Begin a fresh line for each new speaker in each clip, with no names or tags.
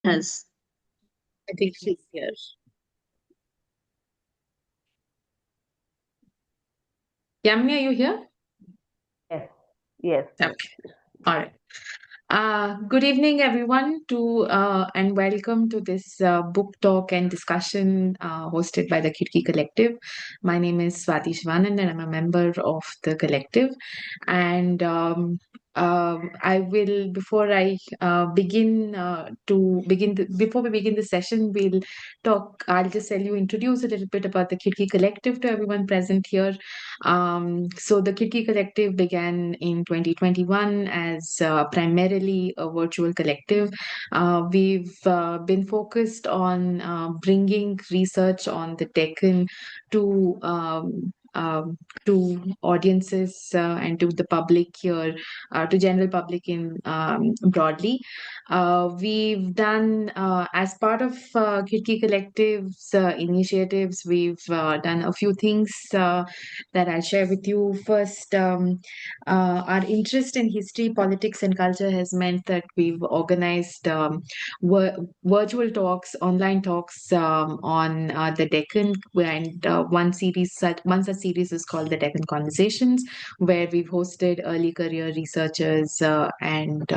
Yes, I think she's here. Yamini, are you here?
Yes, yes,
Okay,
yes.
all right. Good evening, everyone, to and welcome to this book talk and discussion hosted by the Khidki Collective. My name is Swati Shivanand, and I'm a member of the collective. And I will, before I begin to begin, before we begin the session, we'll talk. I'll just introduce a little bit about the Khidki Collective to everyone present here. So the Khidki Collective began in 2021 as primarily a virtual collective. We've been focused on bringing research on the Deccan to to audiences and to the public here, to general public in broadly. We've done as part of Khidki Collective's initiatives. We've done a few things that I'll share with you. First, our interest in history, politics, and culture has meant that we've organized virtual talks, online talks on the Deccan, and one such series is called the Deccan Conversations, where we've hosted early career researchers, and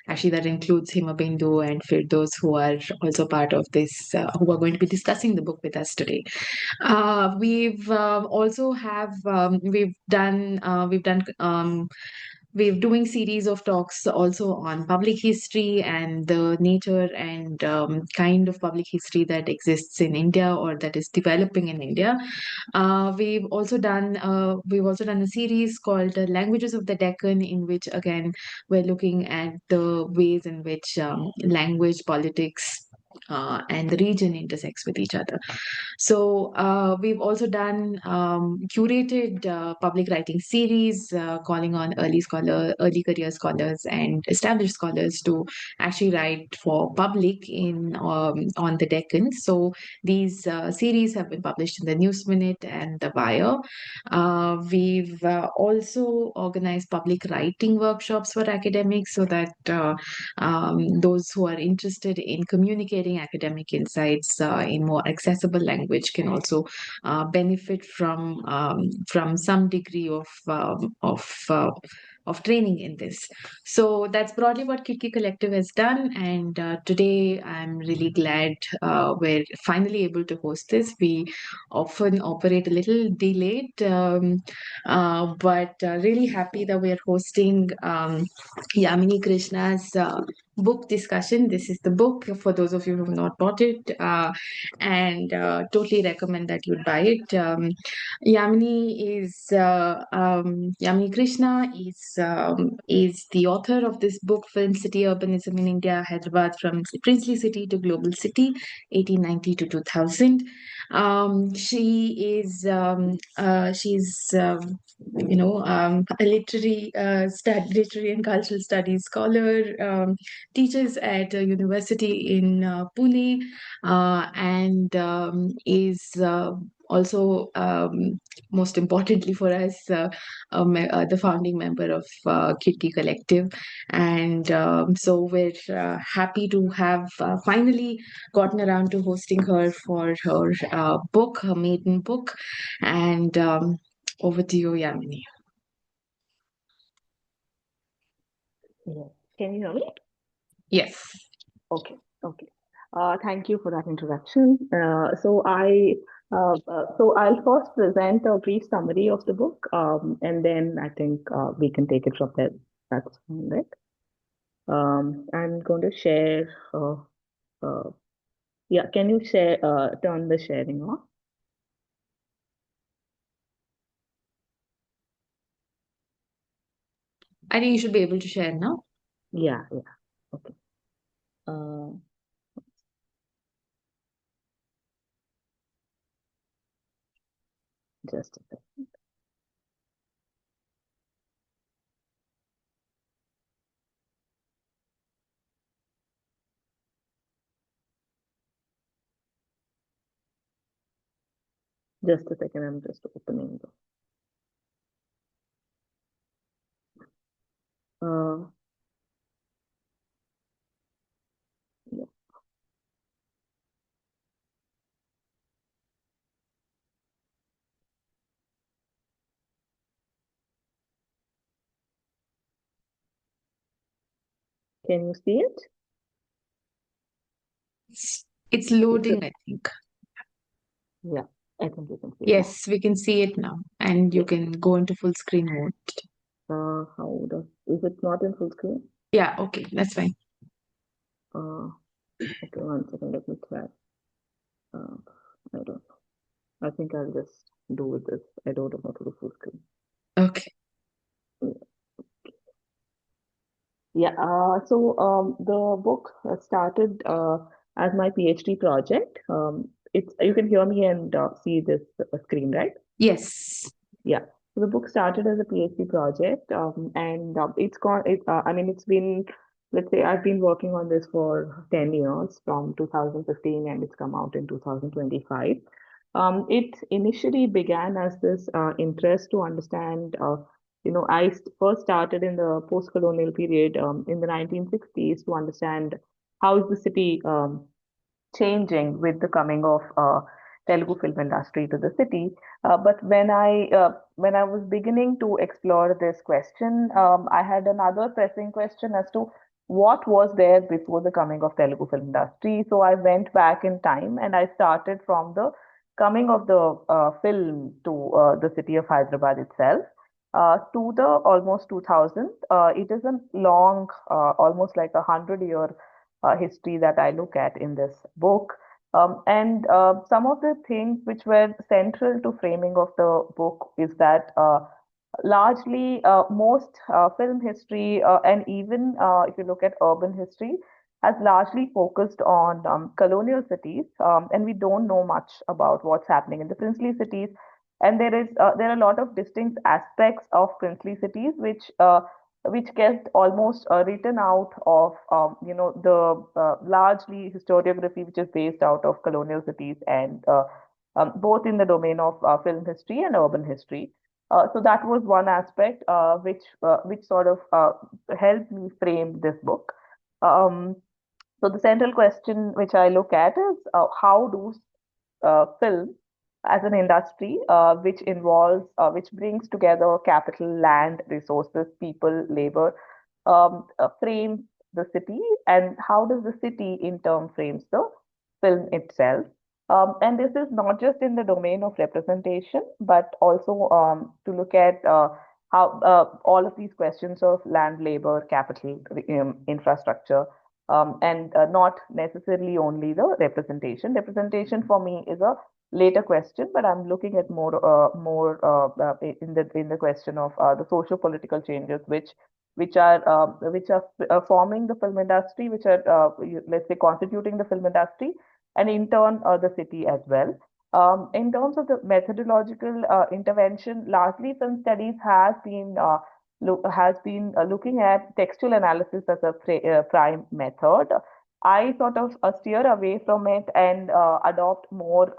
actually that includes Himabindu and Firdaus, who are also part of this, who are going to be discussing the book with us today. We've also have we've done we're doing series of talks also on public history and the nature and kind of public history that exists in India or that is developing in India. We've also done a series called Languages of the Deccan, in which again we're looking at the ways in which language, politics, and the region intersects with each other. So we've also done curated public writing series, calling on early career scholars, and established scholars to actually write for public in on the Deccan. So these series have been published in the News Minute and the Wire. We've also organized public writing workshops for academics, so that those who are interested in communicating academic insights in more accessible language can also benefit from some degree of training in this. So that's broadly what Kiki Collective has done. And today I'm really glad we're finally able to host this. We often operate a little delayed, but really happy that we're hosting Yamini Krishna's book discussion. This is the book for those of you who have not bought it, and totally recommend that you buy it. Yamini Krishna is the author of this book, Film City Urbanism in India, Hyderabad from Princely City to Global City, 1890 to 2000. She's a literary and cultural studies scholar, teaches at a university in Pune, and is also, most importantly for us, the founding member of Kitty Collective. And so we're happy to have finally gotten around to hosting her for her book, her maiden book. And over to you, Yamini.
Yes. Can you hear me?
Yes.
Okay, okay. Thank you for that introduction. So I'll first present a brief summary of the book, and then I think we can take it from there. That's fine, right? I'm going to share. Uh, yeah, can you share? Turn the sharing off.
I think you should be able to share now.
Yeah, yeah. Okay. Uh, just a second. Just a second. I'm just opening the. Uh, yeah. Can you see it?
It's
It's a,
loading, I think.
yeah, I think you can see it now.
Yes, we can see it now, and you
Yes.
can go into full screen mode.
How does, is it not in full screen?
Yeah, okay, that's fine.
Uh, okay, one second, let me try. Uh, I don't know. I think I'll just do with this. I don't know how to do full screen.
Okay.
Yeah, the book started as my PhD project. It's you can hear me and see this screen, right?
Yes.
Yeah. So the book started as a PhD project, and it's gone. I mean, it's been, let's say, I've been working on this for 10 years from 2015, and it's come out in 2025. It initially began as this interest to understand. First started in the post-colonial period in the 1960s to understand how is the city changing with the coming of Telugu film industry to the city. But when I was beginning to explore this question, I had another pressing question as to what was there before the coming of Telugu film industry. So I went back in time and I started from the coming of the film to the city of Hyderabad itself. To the almost 2000, it is a long, almost like 100-year history that I look at in this book. And some of the things which were central to framing of the book is that largely most film history and even if you look at urban history has largely focused on colonial cities, and we don't know much about what's happening in the princely cities. And there are a lot of distinct aspects of princely cities which get almost written out of the largely historiography which is based out of colonial cities and both in the domain of film history and urban history. So that was one aspect which sort of helped me frame this book. Um, so the central question which I look at is how do film as an industry which brings together capital, land, resources, people, labor, frames the city, and how does the city in turn frames the film itself. And this is not just in the domain of representation, but also to look at how all of these questions of land, labor, capital, infrastructure, and not necessarily only the representation. Representation for me is a later question, but I'm looking at in the question of the socio-political changes which are forming the film industry, which are let's say constituting the film industry, and in turn the city as well. In terms of the methodological intervention, largely film studies has been looking at textual analysis as a prime method. I sort of steer away from it and adopt more,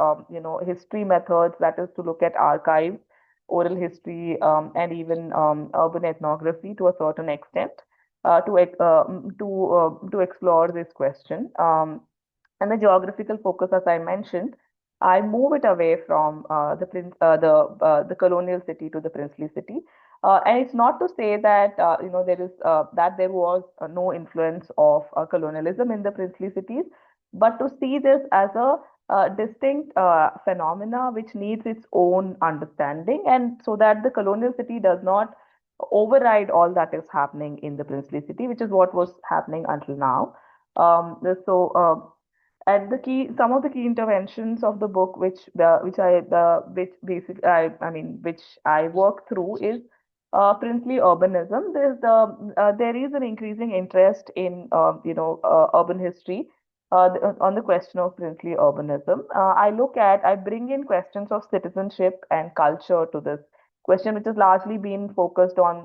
history methods. That is to look at archives, oral history, and even urban ethnography to a certain extent to explore this question. And the geographical focus, as I mentioned, I move it away from the colonial city to the princely city. And it's not to say that there was no influence of colonialism in the princely cities, but to see this as a distinct phenomena which needs its own understanding, and so that the colonial city does not override all that is happening in the princely city, which is what was happening until now. And the key, some of the key interventions of the book, which I work through, is princely urbanism. There is an increasing interest in urban history on the question of princely urbanism. I bring in questions of citizenship and culture to this question, which has largely been focused on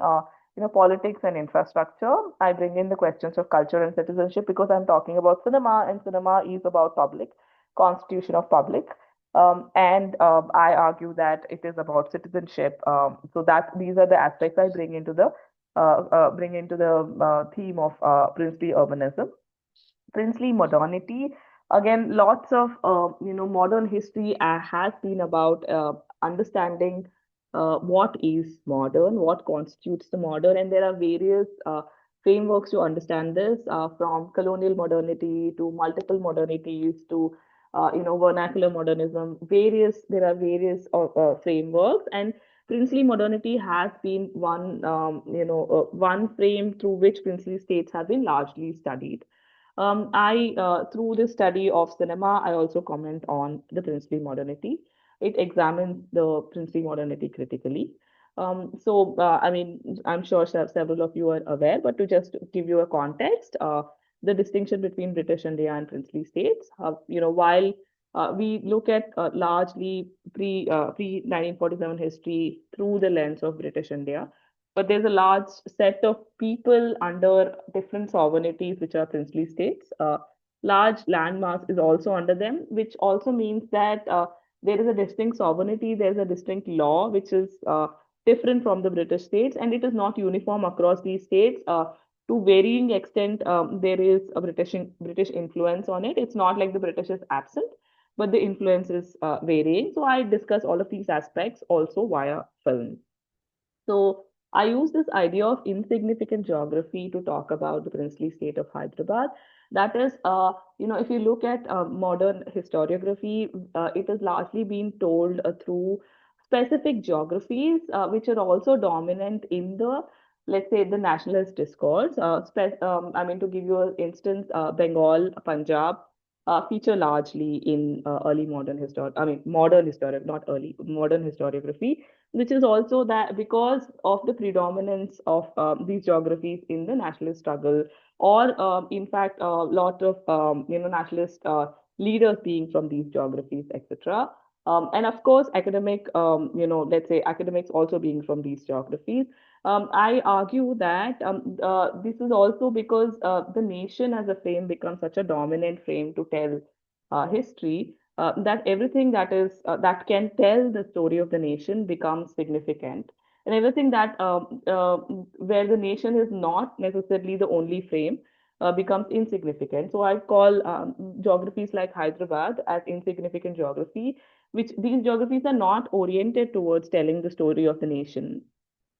politics and infrastructure. I bring in the questions of culture and citizenship because I'm talking about cinema, and cinema is about public, constitution of public. And I argue that it is about citizenship. So that these are the aspects I bring into the theme of princely urbanism. Princely modernity. Again, lots of modern history has been about understanding what is modern, what constitutes the modern, and there are various frameworks to understand this, from colonial modernity to multiple modernities to vernacular modernism. There are various frameworks, and princely modernity has been one frame through which princely states have been largely studied. Through the study of cinema, I also comment on the princely modernity. It examines the princely modernity critically. I mean, I'm sure several of you are aware, but to just give you a context, the distinction between British India and princely states, while we look at largely pre 1947 history through the lens of British India, but there's a large set of people under different sovereignties, which are princely states. Large landmass is also under them, which also means that there is a distinct sovereignty, there's a distinct law, which is different from the British states, and it is not uniform across these states. To varying extent, there is a British influence on it. It's not like the British is absent, but the influence is varying. So I discuss all of these aspects also via film. So I use this idea of insignificant geography to talk about the princely state of Hyderabad. That is, if you look at modern historiography, it has largely been told through specific geographies, which are also dominant in the, let's say, the nationalist discourse. I mean, to give you an instance, Bengal, Punjab, feature largely in modern historic, not early, modern historiography, which is also that because of the predominance of these geographies in the nationalist struggle, or in fact, a lot of nationalist leaders being from these geographies, etc. And of course, let's say academics also being from these geographies. I argue that this is also because the nation as a frame becomes such a dominant frame to tell history, that everything that can tell the story of the nation becomes significant, and everything that where the nation is not necessarily the only frame becomes insignificant. So I call geographies like Hyderabad as insignificant geography, which these geographies are not oriented towards telling the story of the nation.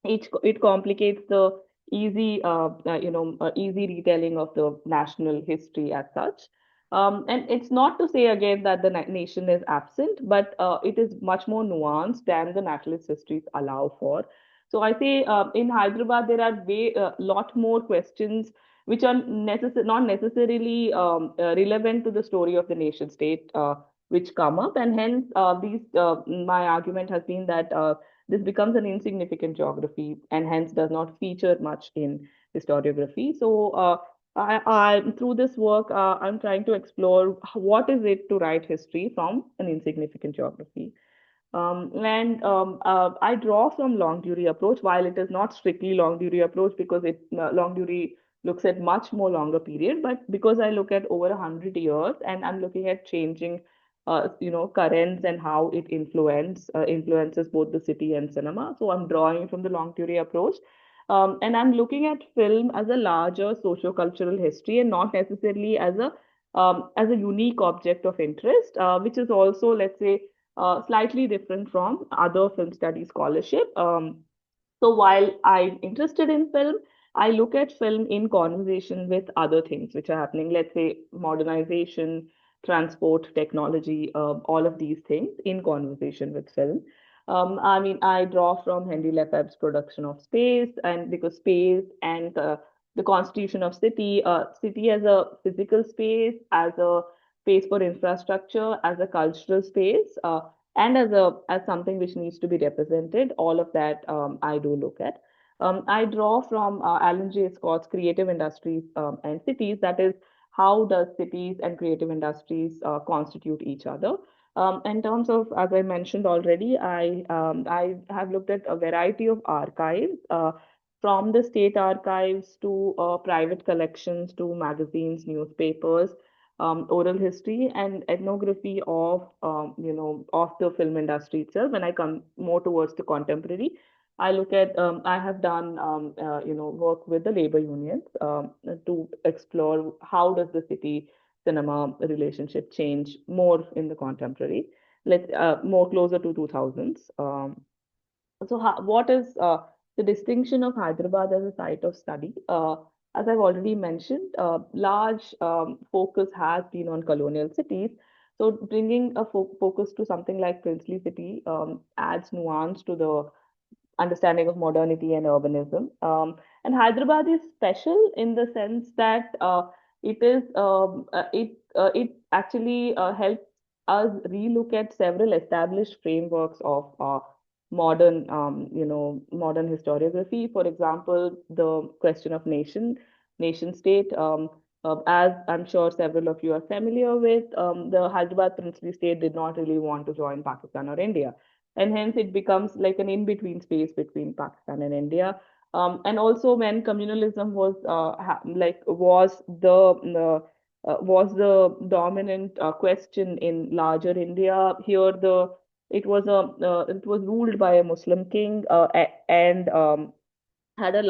It complicates the easy retelling of the national history as such. And it's not to say again that the nation is absent, but it is much more nuanced than the nationalist histories allow for. So I say in Hyderabad there are lot more questions which are not necessarily relevant to the story of the nation state, which come up, and hence these my argument has been that this becomes an insignificant geography and hence does not feature much in historiography. So, through this work, I'm trying to explore what is it to write history from an insignificant geography. I draw from long theory approach, while it is not strictly long theory approach because long theory looks at much more longer period, but because I look at over 100 years and I'm looking at changing, currents and how it influences both the city and cinema. So I'm drawing from the long theory approach. And I'm looking at film as a larger socio-cultural history and not necessarily as a unique object of interest, which is also, let's say, slightly different from other film study scholarship. So while I'm interested in film, I look at film in conversation with other things which are happening, let's say modernization, transport, technology, all of these things in conversation with film. I mean, I draw from Henry Lefebvre's production of space, and because space and the constitution of city as a physical space, as a space for infrastructure, as a cultural space, and as something which needs to be represented. All of that I do look at. I draw from Alan J. Scott's Creative Industries and Cities. That is, how does cities and creative industries constitute each other? In terms of, as I mentioned already, I have looked at a variety of archives, from the state archives to private collections to magazines, newspapers, oral history and ethnography of the film industry itself. When I come more towards the contemporary, I have done work with the labor unions to explore how does the city cinema relationship change more in the contemporary, more closer to 2000s. What is the distinction of Hyderabad as a site of study? as I've already mentioned, large focus has been on colonial cities. So bringing a focus to something like princely city adds nuance to the understanding of modernity and urbanism. And Hyderabad is special in the sense that it actually helps us relook at several established frameworks of modern historiography. For example, the question of nation state. As I'm sure several of you are familiar with, the Hyderabad princely state did not really want to join Pakistan or India, and hence it becomes like an in-between space between Pakistan and India. And also, when communalism was the dominant question in larger India, here the it was ruled by a Muslim king, and had a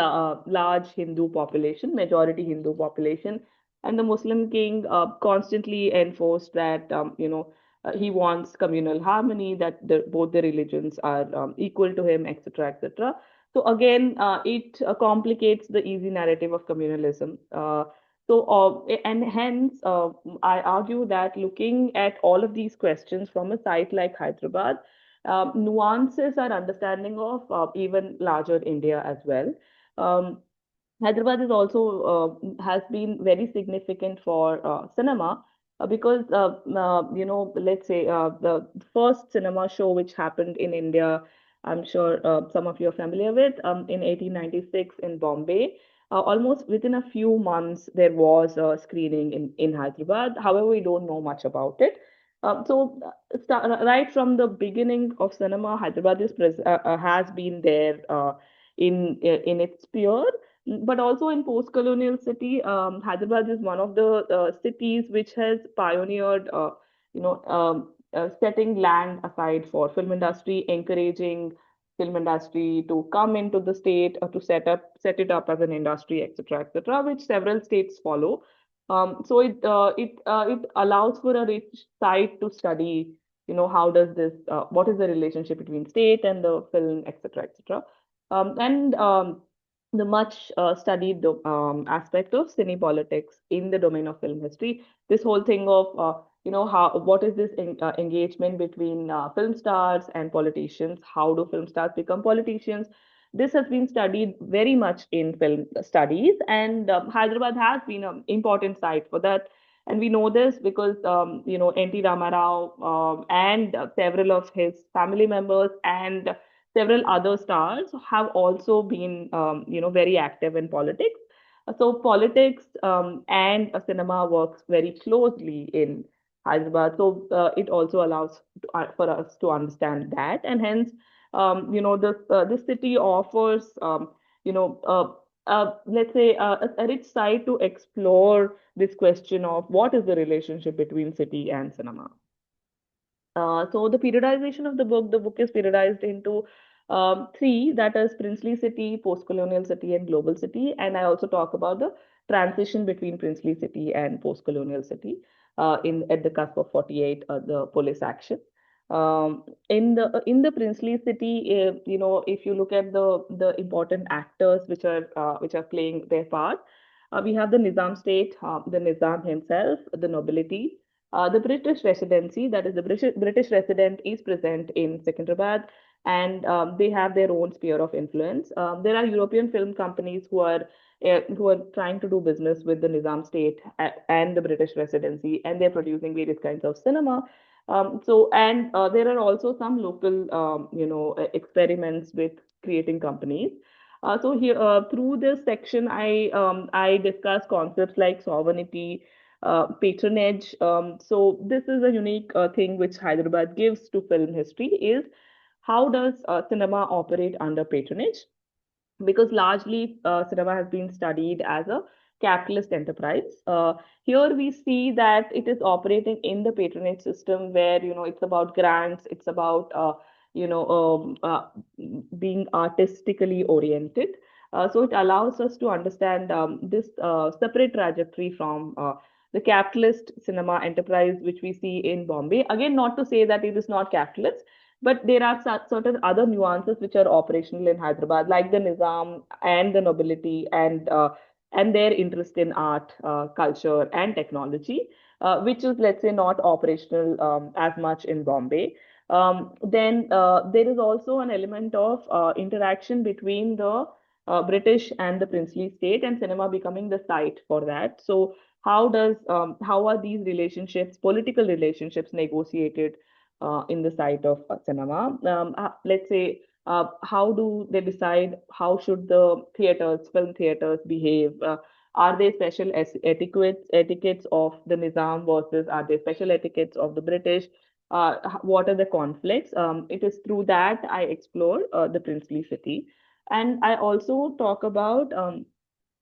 large Hindu population, majority Hindu population, and the Muslim king constantly enforced that he wants communal harmony, that both the religions are equal to him, etc., etc. So again, it complicates the easy narrative of communalism. And hence, I argue that looking at all of these questions from a site like Hyderabad, nuances are understanding of even larger India as well. Um, Hyderabad is also has been very significant for cinema because let's say the first cinema show which happened in India, I'm sure some of you are familiar with, in 1896 in Bombay. Almost within a few months, there was a screening in Hyderabad. However, we don't know much about it. Right from the beginning of cinema, Hyderabad has been there in its sphere, but also in post-colonial city. Hyderabad is one of the cities which has pioneered, setting land aside for film industry, encouraging film industry to come into the state, to set it up as an industry, etc., etc., which several states follow. So it allows for a rich site to study. How does this? What is the relationship between state and the film, etc., etc. And The much studied aspect of cine politics in the domain of film history. This whole thing of how what is this engagement between film stars and politicians? How do film stars become politicians? This has been studied very much in film studies, and Hyderabad has been an important site for that. And we know this because N.T. Ramarao and several of his family members and several other stars have also been very active in politics. So politics and cinema works very closely in Hyderabad. So it also allows for us to understand that, and hence this city offers let's say a rich site to explore this question of what is the relationship between city and cinema. So the periodization of the book is periodized into three, that is princely city, post-colonial city, and global city. And I also talk about the transition between princely city and post-colonial city in at the cusp of 48, the police action. In the princely city, if you look at the important actors which are playing their part, we have the Nizam state, the Nizam himself, the nobility, the British residency, that is, the British resident is present in Secunderabad, and they have their own sphere of influence. There are European film companies who are trying to do business with the Nizam state and the British residency, and they're producing various kinds of cinema. There are also some local, experiments with creating companies. Through this section, I discuss concepts like sovereignty, patronage. So this is a unique thing which Hyderabad gives to film history, is how does cinema operate under patronage? Because largely cinema has been studied as a capitalist enterprise. Here we see that it is operating in the patronage system where it's about grants, it's about you know being artistically oriented. So it allows us to understand this separate trajectory from the capitalist cinema enterprise which we see in Bombay. Again, not to say that it is not capitalist, but there are certain other nuances which are operational in Hyderabad, like the Nizam and the nobility and and their interest in art, culture, and technology, which is, let's say, not operational as much in Bombay. Then there is also an element of interaction between the British and the princely state, and cinema becoming the site for that. So, how are these relationships, political relationships, negotiated in the site of cinema? Let's say, how do they decide how should the theaters, film theaters behave? Are there special etiquettes of the Nizam versus are there special etiquettes of the British? What are the conflicts? It is through that I explore the princely city. And I also talk about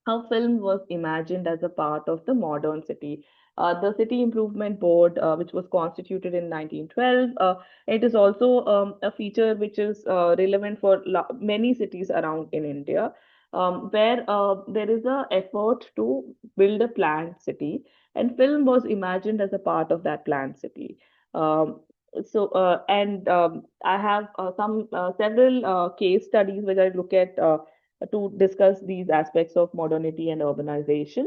how film was imagined as a part of the modern city. The City Improvement Board, which was constituted in 1912, it is also a feature which is relevant for many cities around in India, where there is a effort to build a planned city, and film was imagined as a part of that planned city. Um, and I have some several case studies which I look at to discuss these aspects of modernity and urbanization.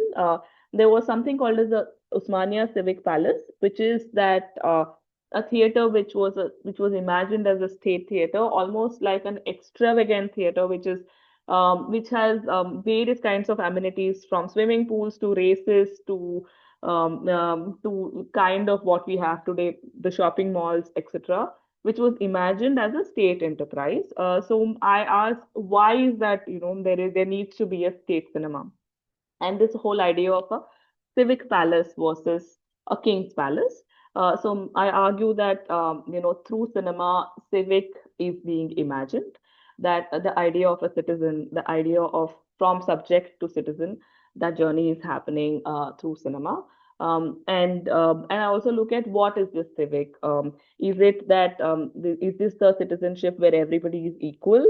There was something called as the Usmania Civic Palace, which is that a theater which was imagined as a state theater, almost like an extravagant theater, which has various kinds of amenities from swimming pools to races to kind of what we have today, the shopping malls, etc., which was imagined as a state enterprise. So I asked, why is that, there needs to be a state cinema? And this whole idea of a civic palace versus a king's palace. So I argue that through cinema, civic is being imagined. That the idea of a citizen, the idea of from subject to citizen, that journey is happening through cinema. And I also look at what is this civic. Is it that is this the citizenship where everybody is equal?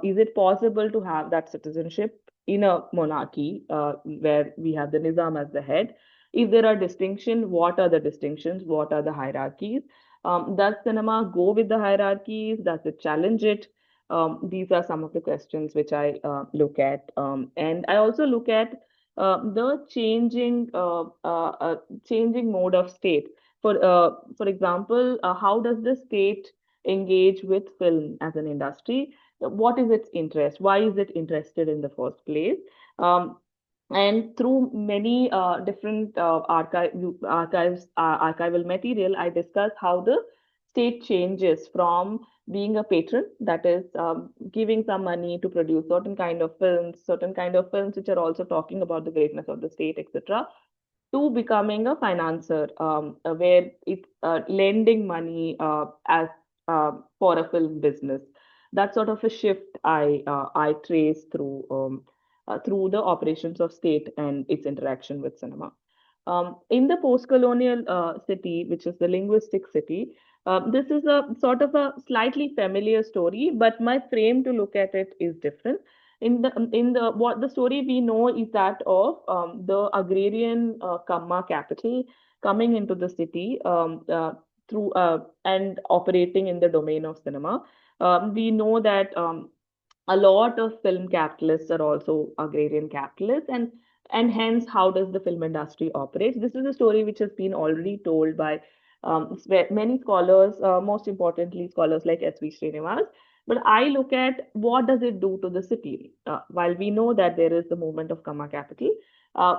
Is it possible to have that citizenship in a monarchy where we have the Nizam as the head? If there are distinctions, what are the distinctions? What are the hierarchies? Does cinema go with the hierarchies? Does it challenge it? These are some of the questions which I look at. And I also look at the changing mode of state. For example, how does the state engage with film as an industry? What is its interest? Why is it interested in the first place? Um, and through many different archival material, I discuss how the state changes from being a patron, that is giving some money to produce certain kind of films which are also talking about the greatness of the state, etc., to becoming a financer, where it's lending money as for a film business. That sort of a shift I trace through the operations of state and its interaction with cinema. In the post-colonial city, which is the linguistic city, this is a sort of a slightly familiar story, but my frame to look at it is different. In the what the story we know is that of the agrarian Kamma capital coming into the city through and operating in the domain of cinema. We know that a lot of film capitalists are also agrarian capitalists, and hence how does the film industry operate? This is a story which has been already told by many scholars, most importantly scholars like S.V. Srinivas. But I look at what does it do to the city. While we know that there is the movement of Kama capital,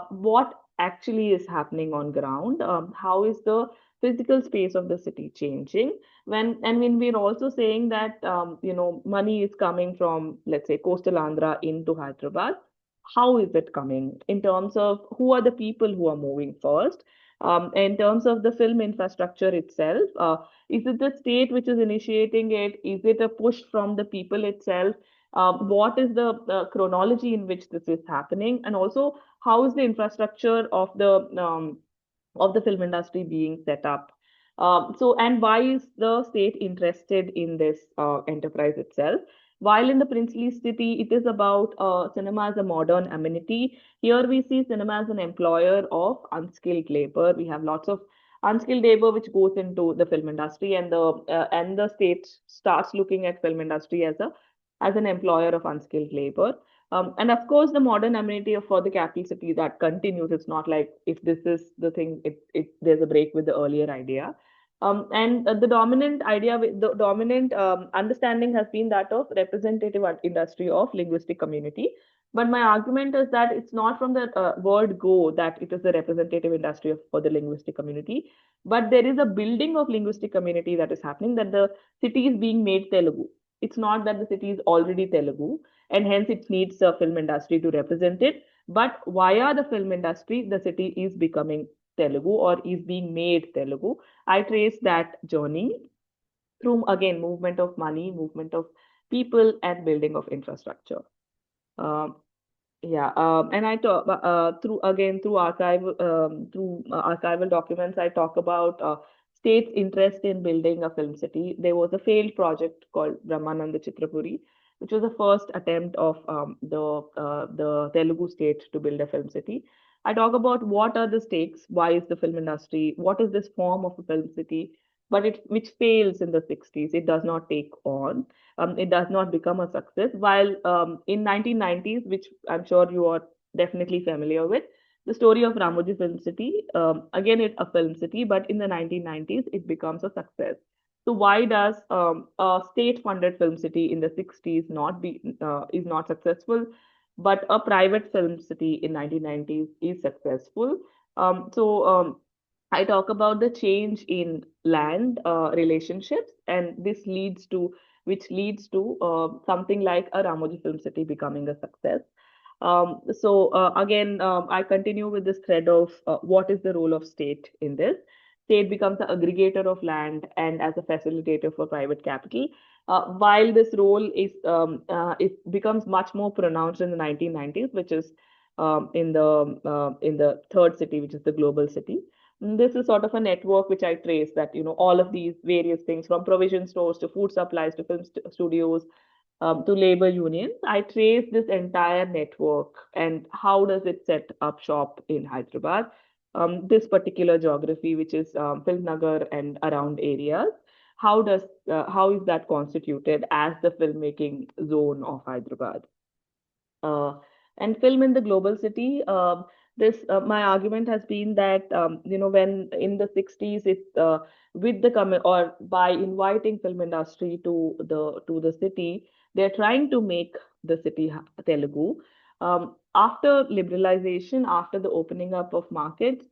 what actually is happening on ground? How is the physical space of the city changing? When we're also saying that money is coming from, let's say, coastal Andhra into Hyderabad, how is it coming in terms of who are the people who are moving first? In terms of the film infrastructure itself, is it the state which is initiating it? Is it a push from the people itself? What is the chronology in which this is happening? And also, how is the infrastructure of the film industry being set up? And why is the state interested in this enterprise itself? While in the princely city, it is about cinema as a modern amenity. Here we see cinema as an employer of unskilled labor. We have lots of unskilled labor which goes into the film industry, and the state starts looking at film industry as an employer of unskilled labor. And of course, the modern amenity for the capital city that continues. It's not like if this is the thing, there's a break with the earlier idea. And the dominant idea, the dominant understanding has been that of representative industry of linguistic community. But my argument is that it's not from the word go that it is the representative industry for the linguistic community, but there is a building of linguistic community that is happening, that the city is being made Telugu. It's not that the city is already Telugu, and hence it needs a film industry to represent it. But via the film industry, the city is becoming Telugu or is being made Telugu. I trace that journey through again movement of money, movement of people, and building of infrastructure. Um, yeah, and I talk through again through archival documents. I talk about state's interest in building a film city. There was a failed project called Brahmananda Chitrapuri, which was the first attempt of the Telugu state to build a film city. I talk about what are the stakes, why is the film industry, what is this form of a film city, but it which fails in the 60s. It does not take on, it does not become a success. While in 1990s, which I'm sure you are definitely familiar with, the story of Ramoji Film City, again, it's a film city, but in the 1990s, it becomes a success. So why does a state-funded film city in the 60s not be is not successful, but a private film city in 1990s is successful? So I talk about the change in land relationships, and this leads to which leads to something like a Ramoji Film City becoming a success. Again, I continue with this thread of what is the role of state in this. State becomes the aggregator of land and as a facilitator for private capital. While this role is it becomes much more pronounced in the 1990s, which is in the third city, which is the global city. This is sort of a network which I trace, that all of these various things, from provision stores to food supplies to film studios, to labor unions. I trace this entire network and how does it set up shop in Hyderabad, this particular geography, which is Film Nagar and around areas. How is that constituted as the filmmaking zone of Hyderabad? uh, and film in the global city. This My argument has been that when in the 60s, it with the or by inviting film industry to the city, they're trying to make the city Telugu. After liberalization, after the opening up of markets,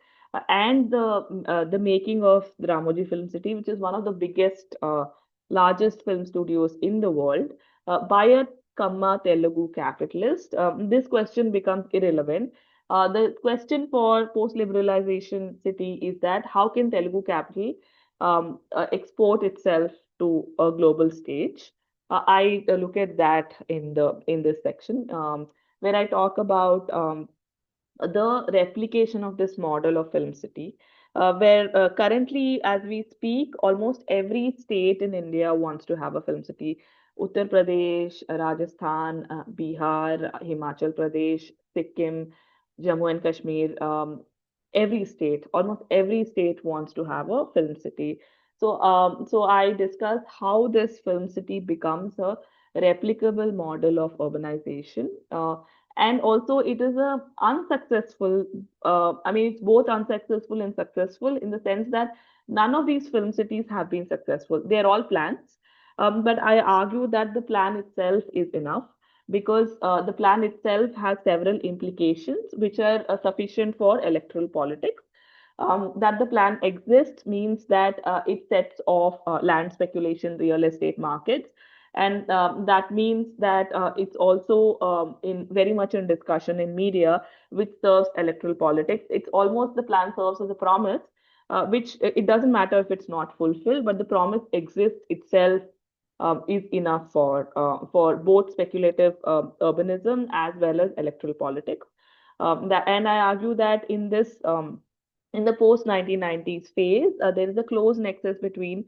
and the making of the Ramoji Film City, which is one of the biggest, largest film studios in the world, by a Kamma Telugu capitalist, this question becomes irrelevant. The question for post-liberalization city is that how can Telugu capital export itself to a global stage? I look at that in this section, where I talk about the replication of this model of film city, where currently, as we speak, almost every state in India wants to have a film city. Uttar Pradesh, Rajasthan, Bihar, Himachal Pradesh, Sikkim, Jammu and Kashmir, every state, almost every state wants to have a film city. So I discuss how this film city becomes a replicable model of urbanization. And also it is a unsuccessful, I mean, it's both unsuccessful and successful, in the sense that none of these film cities have been successful. They're all plans, but I argue that the plan itself is enough, because the plan itself has several implications which are sufficient for electoral politics. That the plan exists means that it sets off land speculation, real estate markets, and that means that it's also in very much in discussion in media, which serves electoral politics. It's almost, the plan serves as a promise, which it doesn't matter if it's not fulfilled, but the promise exists itself, is enough for both speculative urbanism as well as electoral politics. And I argue that in the post 1990s phase, there is a close nexus between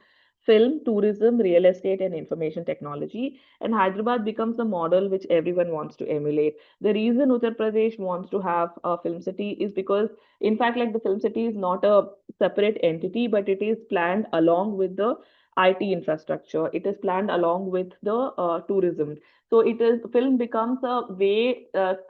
film, tourism, real estate, and information technology. And Hyderabad becomes a model which everyone wants to emulate. The reason Uttar Pradesh wants to have a film city is because, in fact, like, the film city is not a separate entity, but it is planned along with the IT infrastructure. It is planned along with the tourism. So it is film becomes a way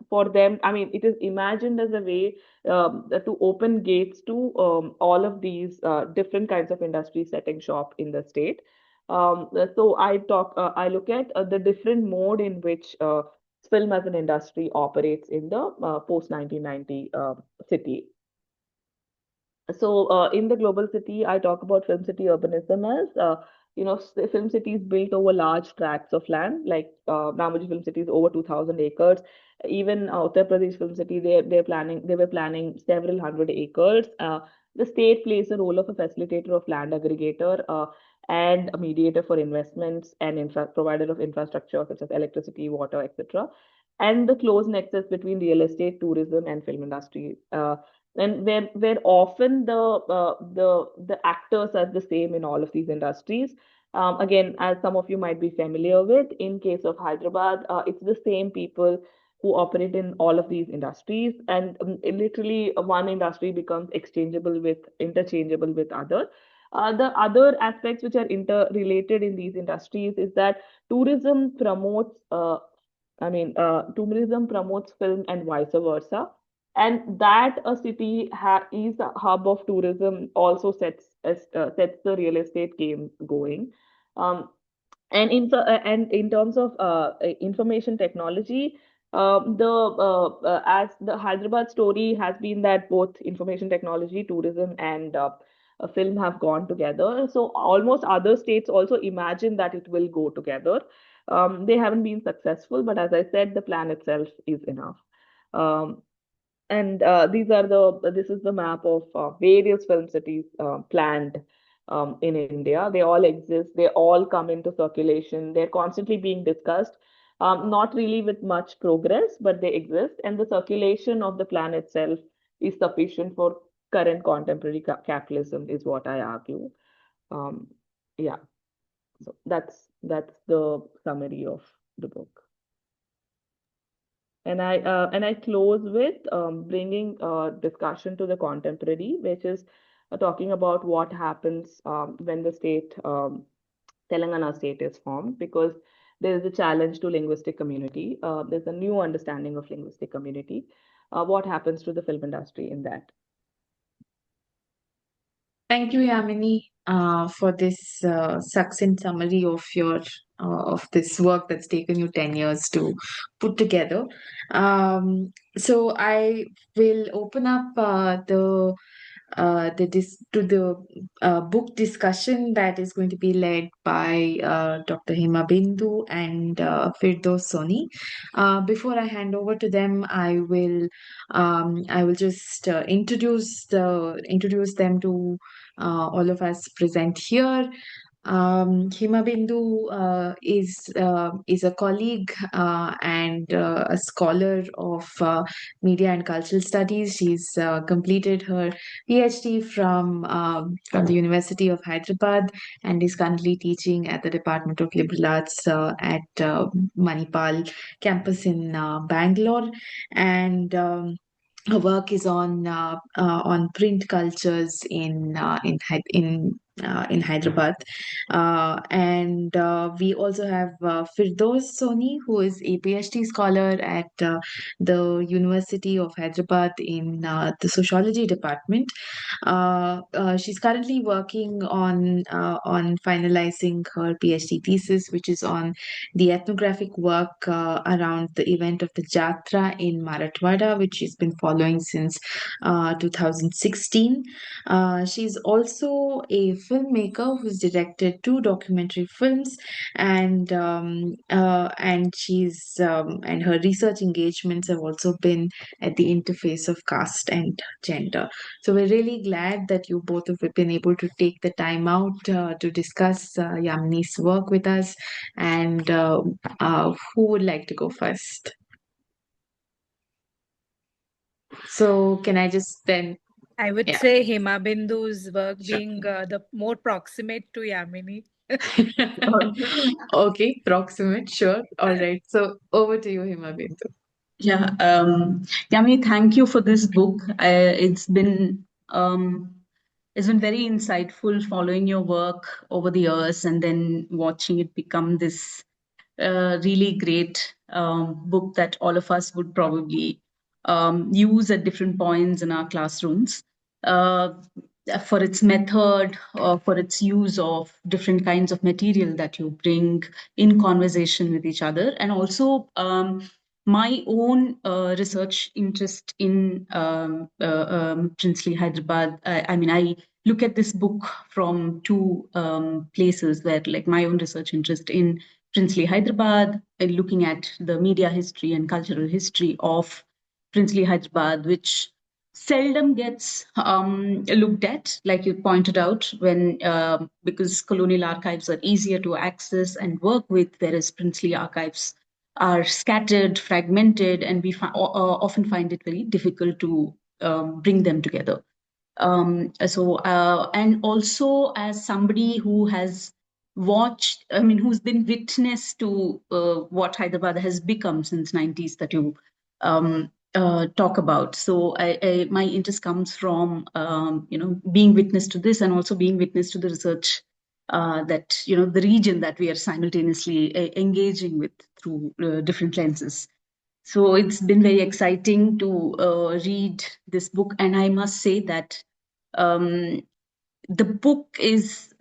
for them. I mean, it is imagined as a way to open gates to all of these different kinds of industries setting shop in the state. So I look at the different mode in which film as an industry operates in the post 1990 city. So, in the global city, I talk about film city urbanism as, film cities built over large tracts of land, like Ramoji Film City is over 2,000 acres. Even Uttar Pradesh Film City, they were planning several hundred acres. The state plays the role of a facilitator of land aggregator and a mediator for investments and provider of infrastructure such as electricity, water, etc. And the close nexus between real estate, tourism, and film industry. And where often the actors are the same in all of these industries. Again, as some of you might be familiar with, in case of Hyderabad, it's the same people who operate in all of these industries, and literally one industry becomes interchangeable with other. The other aspects which are interrelated in these industries is that tourism promotes tourism promotes film and vice versa. And that a city is a hub of tourism also sets the real estate game going. Um, and in terms of information technology, the as the Hyderabad story has been that both information technology, tourism, and film have gone together. So almost other states also imagine that it will go together. They haven't been successful, but as I said, the plan itself is enough. Um, and this is the map of various film cities planned in India. They all exist. They all come into circulation. They're constantly being discussed. Not really with much progress, but they exist. And the circulation of the plan itself is sufficient for current contemporary capitalism, is what I argue. Um, yeah. So that's the summary of the book. And I close with bringing discussion to the contemporary, which is talking about what happens when the Telangana state is formed, because there is a challenge to linguistic community. There's a new understanding of linguistic community. What happens to the film industry in that?
Thank you, Yamini, for this succinct summary of your of this work that's taken you 10 years to put together. So I will open up the book discussion that is going to be led by Dr. Himabindu and Firdaus Soni. Before I hand over to them, I will just introduce them to all of us present here. Himabindu is a colleague and a scholar of media and cultural studies. She's completed her PhD from the University of Hyderabad and is currently teaching at the Department of Liberal Arts at Manipal campus in Bangalore. And her work is on print cultures in Hyderabad, and we also have Firdaus Soni, who is a PhD scholar at the University of Hyderabad in the sociology department. She's currently working on finalizing her PhD thesis, which is on the ethnographic work around the event of the Jatra in Marathwada, which she's been following since 2016. She's also a filmmaker who's directed two documentary films, and her research engagements have also been at the interface of caste and gender. So we're really glad that you both have been able to take the time out to discuss Yamini's work with us. And who would like to go first? So can I just then,
I would
yeah.
say Himabindu's work
Sure.
being the more proximate to Yamini.
Okay, proximate, sure. All right. So over to you, Himabindu.
Yeah, Yami, thank you for this book. It's been It's been very insightful following your work over the years and then watching it become this really great book that all of us would probably use at different points in our classrooms uh, for its method, for its use of different kinds of material that you bring in conversation with each other, and also my own research interest in Princely Hyderabad. I mean, I look at this book from two places where, like, my own research interest in Princely Hyderabad, and looking at the media history and cultural history of Princely Hyderabad, which seldom gets looked at, like you pointed out, when because colonial archives are easier to access and work with, whereas princely archives are scattered, fragmented, and we often find it very difficult to bring them together. And also as somebody who has watched, I mean, who's been witness to what Hyderabad has become since 90s that you talk about. So my interest comes from, being witness to this, and also being witness to the research that, the region that we are simultaneously engaging with through different lenses. So it's been very exciting to read this book, and I must say that um, the book has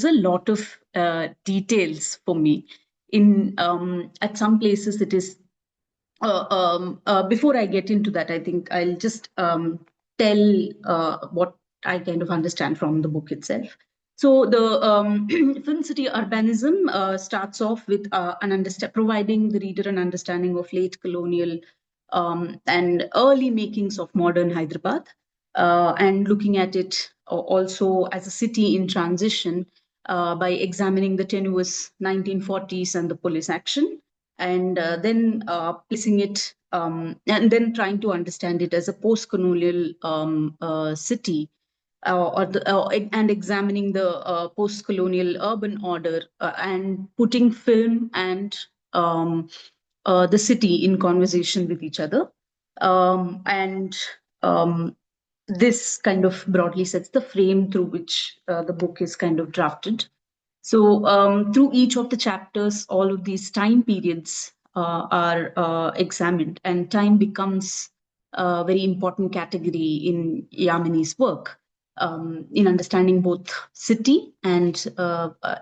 a lot of details for me. In At some places, it is before I get into that, I think I'll just tell what I kind of understand from the book itself. So the Film City Urbanism starts off with providing the reader an understanding of late colonial and early makings of modern Hyderabad, and looking at it also as a city in transition by examining the tenuous 1940s and the police action, and then placing it and then trying to understand it as a post-colonial city, and examining the post-colonial urban order, and putting film and the city in conversation with each other. And This kind of broadly sets the frame through which the book is kind of drafted. So, through each of the chapters, all of these time periods are examined, and time becomes a very important category in Yamini's work, in understanding both city and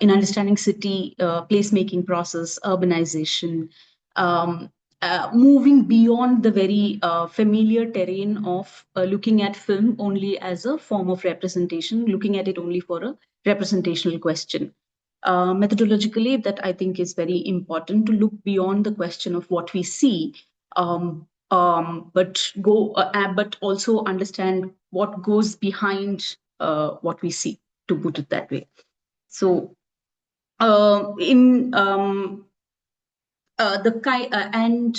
in understanding city placemaking process, urbanization, um, moving beyond the very familiar terrain of looking at film only as a form of representation, looking at it only for a representational question. Methodologically, that I think is very important, to look beyond the question of what we see, but also understand what goes behind what we see, to put it that way. So, in the and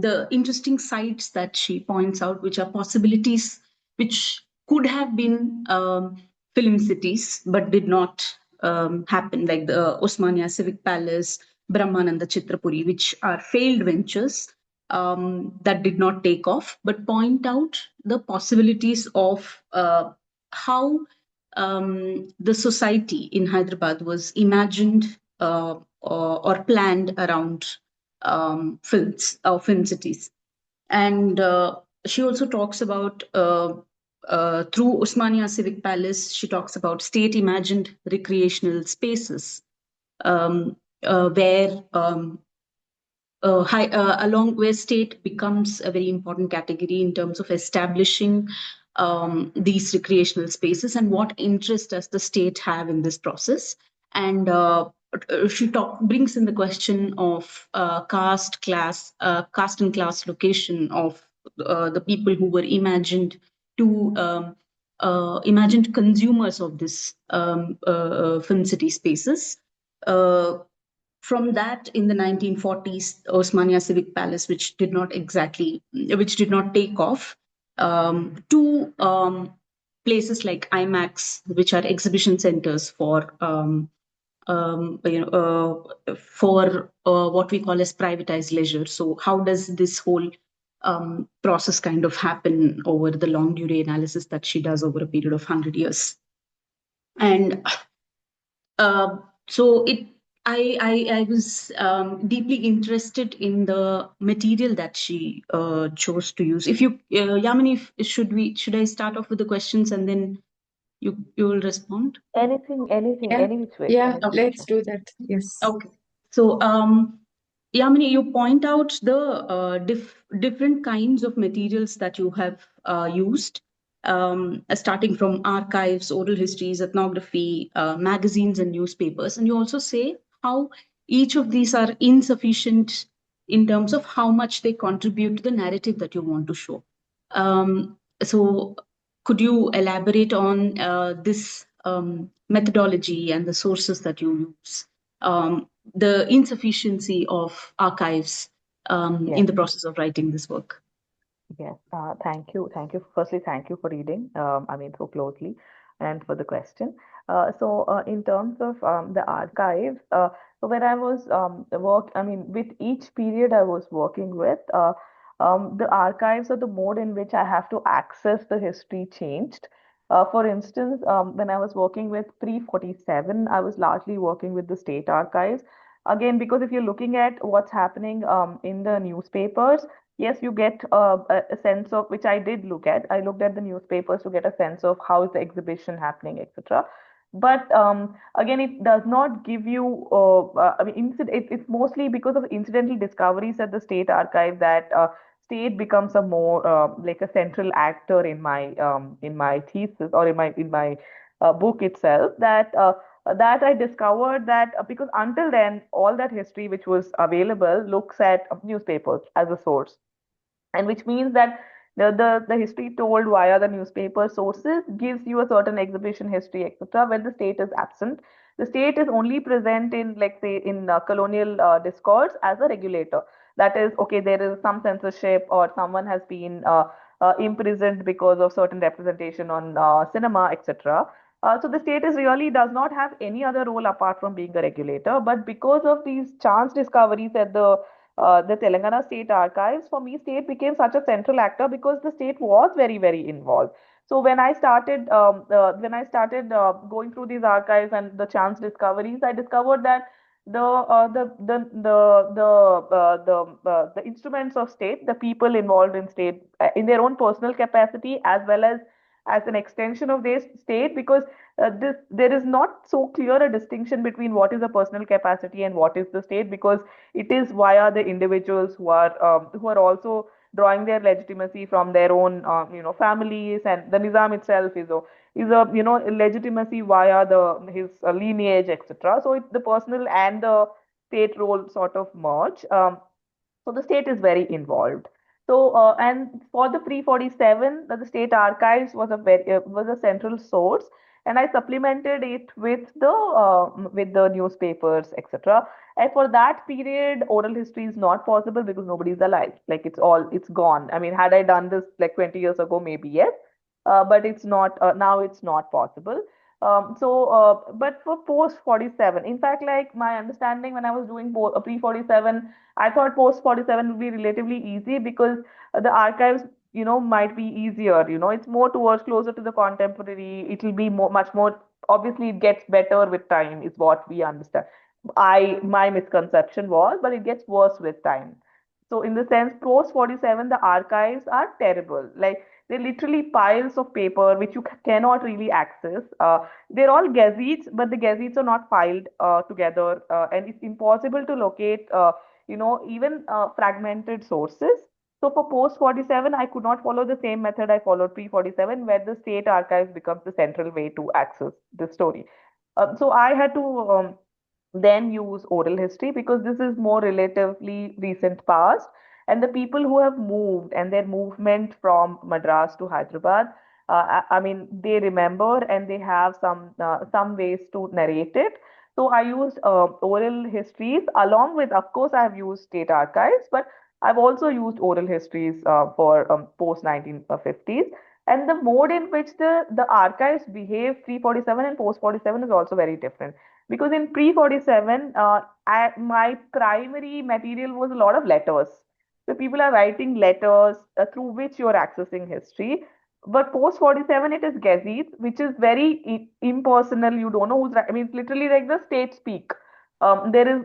the interesting sites that she points out, which are possibilities which could have been film cities but did not happen, like the Osmania Civic Palace, Brahmananda Chitrapuri, which are failed ventures that did not take off, but point out the possibilities of how the society in Hyderabad was imagined or planned around films or film cities. And she also talks about, through Osmania Civic Palace, she talks about state imagined recreational spaces, where along where state becomes a very important category in terms of establishing these recreational spaces, and what interest does the state have in this process. And she brings in the question of caste and class location of the people who were imagined consumers of this film city spaces. From that, in the 1940s, Osmania Civic Palace, which did not take off, to places like IMAX, which are exhibition centers for what we call as privatized leisure. So how does this whole process kind of happen over the long durée analysis that she does over a period of 100 years. And uh, so I was deeply interested in the material that she chose to use. If you, Yamini, should I start off with the questions and then you will respond?
Anything,
Yeah,
any which way,
yeah,
any which way.
let's do that. Yes.
Okay. So, Yamini, you point out the different kinds of materials that you have used, starting from archives, oral histories, ethnography, magazines, and newspapers. And you also say how each of these are insufficient in terms of how much they contribute to the narrative that you want to show. So, could you elaborate on this methodology and the sources that you use? The insufficiency of archives in
Yes.
the process of writing this work.
Yes, thank you. Thank you. Firstly, thank you for reading, so closely and for the question. In terms of the archives, so when I was with each period I was working with, the archives or the mode in which I have to access the history changed. For instance, when I was working with pre-47, I was largely working with the state archives. Again, because if you're looking at what's happening in the newspapers, yes, you get a sense of, which I did look at. I looked at the newspapers to get a sense of how is the exhibition happening, etc. But again, it does not give you. It's mostly because of incidental discoveries at the state archive that state becomes a more like a central actor in my thesis or in my book itself. That I discovered that because until then, all that history which was available looks at newspapers as a source, and which means that the history told via the newspaper sources gives you a certain exhibition history, etc., when the state is absent. The state is only present in, like, say, in colonial discourse as a regulator. That is, okay, there is some censorship or someone has been imprisoned because of certain representation on cinema, etc. So the state is really does not have any other role apart from being a regulator. But because of these chance discoveries at the Telangana State Archives, for me, state became such a central actor because the state was very, very involved. So when I started going through these archives and the chance discoveries, I discovered that the instruments of state, the people involved in state, in their own personal capacity as well as an extension of their state, because there is not so clear a distinction between what is a personal capacity and what is the state, because it is via the individuals who are also drawing their legitimacy from their own families, and the Nizam itself is a legitimacy via the his lineage, etc. So the personal and the state role sort of merge. So the state is very involved. So and for the pre-47, the state archives was a central source, and I supplemented it with the newspapers, etc. And for that period, oral history is not possible because nobody's alive. Like, it's gone. I mean, had I done this like 20 years ago, maybe yes, but it's not now. It's not possible. But for post 47, in fact, like, my understanding when I was doing pre 47, I thought post 47 would be relatively easy because the archives, might be easier. It's more towards closer to the contemporary. It will be much more. Obviously, it gets better with time, is what we understand. My misconception was, but it gets worse with time. So in the sense, post 47, the archives are terrible. Like, they're literally piles of paper which you cannot really access. They're all gazettes, but the gazettes are not filed together, and it's impossible to locate, even fragmented sources. So for post 47, I could not follow the same method I followed pre 47, where the state archives becomes the central way to access the story. So I had to then use oral history because this is more relatively recent past, and the people who have moved and their movement from Madras to Hyderabad, I mean, they remember and they have some ways to narrate it. So I used oral histories along with, of course, I have used state archives, but I've also used oral histories for post 1950s. And the mode in which the archives behave pre 47 and post 47 is also very different, because in pre 47, my primary material was a lot of letters. So people are writing letters through which you're accessing history. But post 47, it is gazettes, which is very impersonal. You don't know I mean, it's literally like the state speak. There is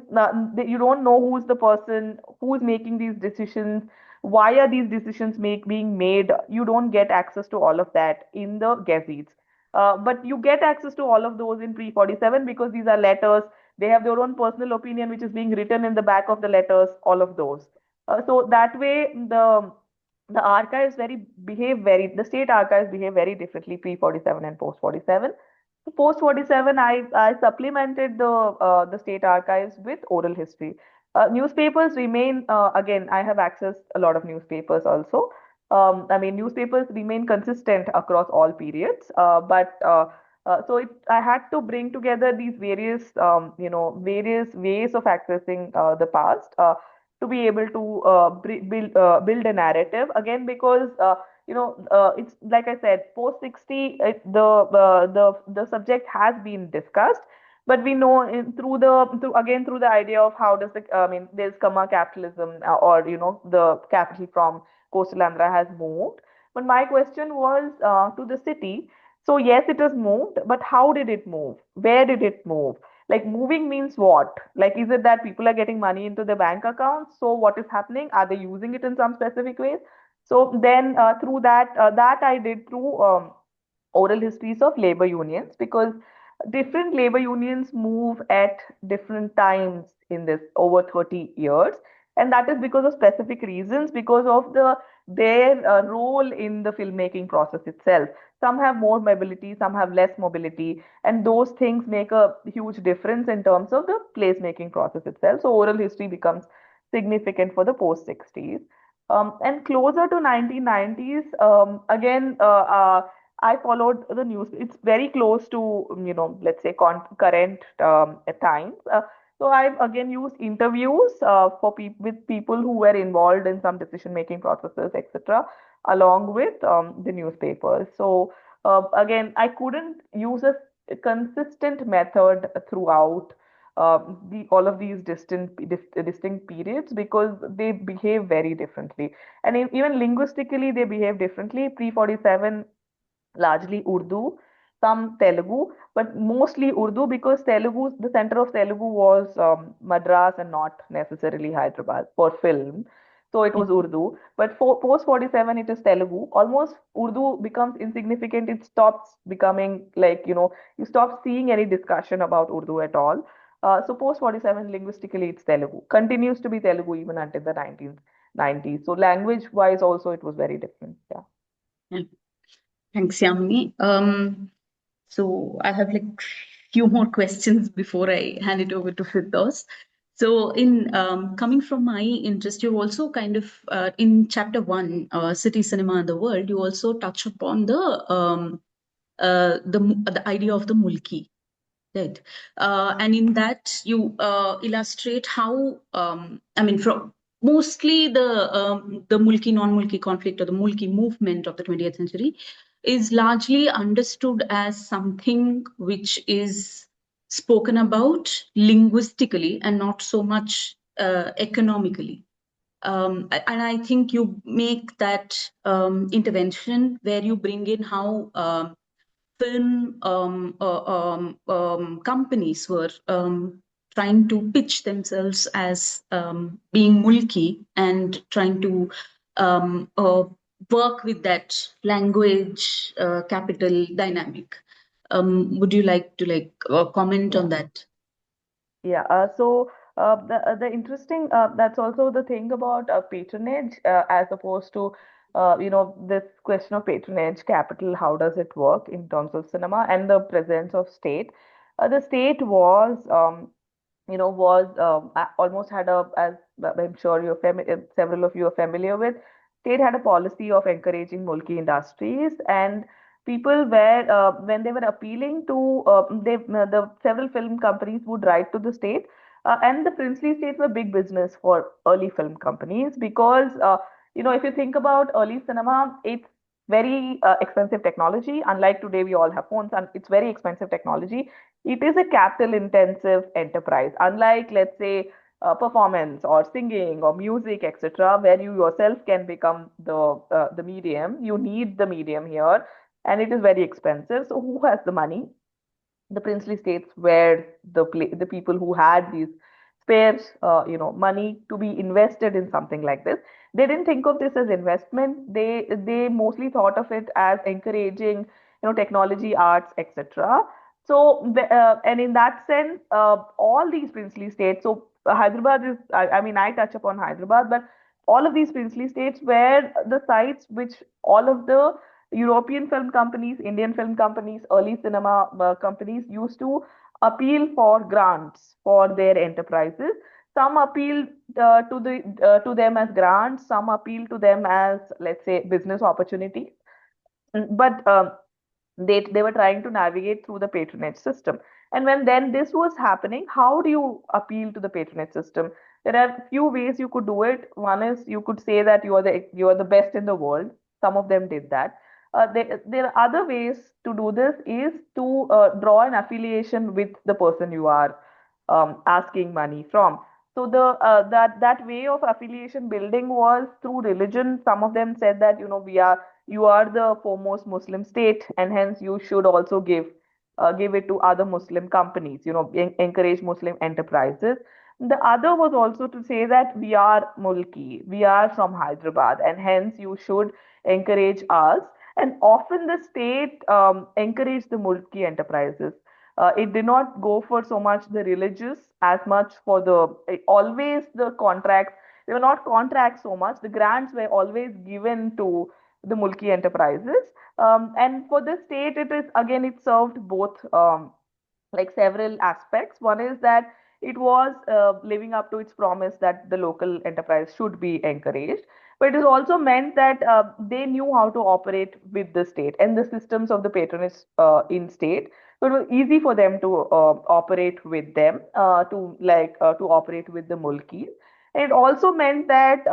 you don't know who's the person who is making these decisions. Why are these decisions being made? You don't get access to all of that in the gazettes. But you get access to all of those in pre 47 because these are letters. They have their own personal opinion, which is being written in the back of the letters. All of those. So that way, the archives behave very the state archives behave very differently pre 47 and post 47. So post 47, I supplemented the state archives with oral history. Newspapers remain again. I have accessed a lot of newspapers also. I mean, newspapers remain consistent across all periods, but I had to bring together these various ways of accessing the past. To be able to build a narrative again because it's like I said post 60 the subject has been discussed, but we know through the idea of how does the I mean there's comma capitalism or the capital from coastal Andhra has moved. But my question was to the city. So yes, it has moved, but how did it move? Where did it move? Like moving means what? Like, is it that people are getting money into their bank accounts? So what is happening? Are they using it in some specific ways? So then through that I did through oral histories of labor unions because different labor unions move at different times in this over 30 years, and that is because of specific reasons because of their role in the filmmaking process itself. Some have more mobility, some have less mobility, and those things make a huge difference in terms of the placemaking process itself. So oral history becomes significant for the post 60s. And closer to 1990s, again, I followed the news. It's very close to, let's say current at times. So I've again used interviews with people who were involved in some decision-making processes, etc., along with the newspapers. So again, I couldn't use a consistent method throughout all of these distinct periods because they behave very differently, and even linguistically they behave differently. Pre 47 largely Urdu, some Telugu, but mostly Urdu because the center of Telugu was Madras and not necessarily Hyderabad for film. So it was Urdu. But for post 47, it is Telugu. Almost Urdu becomes insignificant. It stops becoming like, you stop seeing any discussion about Urdu at all. So post 47, linguistically, it's Telugu. Continues to be Telugu even until the 1990s. So language wise, also, it was very different. Yeah.
Yeah. Thanks, Yamini. So I have like few more questions before I hand it over to Firdaus. So in coming from my interest, you also kind of in chapter 1, city cinema and the world, you also touch upon the idea of the mulki, right? And in that you illustrate how I mean from mostly the mulki non-mulki conflict or the mulki movement of the 20th century is largely understood as something which is spoken about linguistically and not so much economically. And I think you make that intervention where you bring in how film companies were trying to pitch themselves as being mulki and trying to work with that language capital dynamic. Would you like to comment on that?
Yeah, the interesting that's also the thing about patronage as opposed to this question of patronage capital, how does it work in terms of cinema and the presence of state. The state almost had as I'm sure several of you are familiar with, state had a policy of encouraging mulki industries, and people were when they were appealing to the several film companies would write to the state, and the princely states were big business for early film companies because if you think about early cinema, it's very expensive technology. Unlike today, we all have phones, and it's very expensive technology. It is a capital intensive enterprise. Unlike, let's say, performance or singing or music, etc., where you yourself can become the medium. You need the medium here, and it is very expensive. So who has the money? The princely states were the people who had these spare money to be invested in something like this. They didn't think of this as investment. They mostly thought of it as encouraging technology, arts, etc. So and in that sense, all these princely states, so Hyderabad is, I mean, I touch upon Hyderabad, but all of these princely states were the sites which all of the European film companies, Indian film companies, early cinema companies used to appeal for grants for their enterprises. Some appeal to them as grants, some appeal to them as, let's say, business opportunities. But they were trying to navigate through the patronage system. And when then this was happening, how do you appeal to the patronage system? There are few ways you could do it. One is you could say that you are the best in the world. Some of them did that. There are other ways to do this is to draw an affiliation with the person you are asking money from. So that way of affiliation building was through religion. Some of them said that you are the foremost Muslim state, and hence you should also give it to other Muslim companies. Encourage Muslim enterprises. The other was also to say that we are mulki, we are from Hyderabad, and hence you should encourage us. And often the state encouraged the mulki enterprises. It did not go for so much the religious as much for always the contracts. They were not contracts so much. The grants were always given to the mulki enterprises. And for the state, it is again, it served both like several aspects. One is that it was living up to its promise that the local enterprise should be encouraged, but it also meant that they knew how to operate with the state and the systems of the patronage in state. So it was easy for them to operate with them, to operate with the mulkis. And it also meant that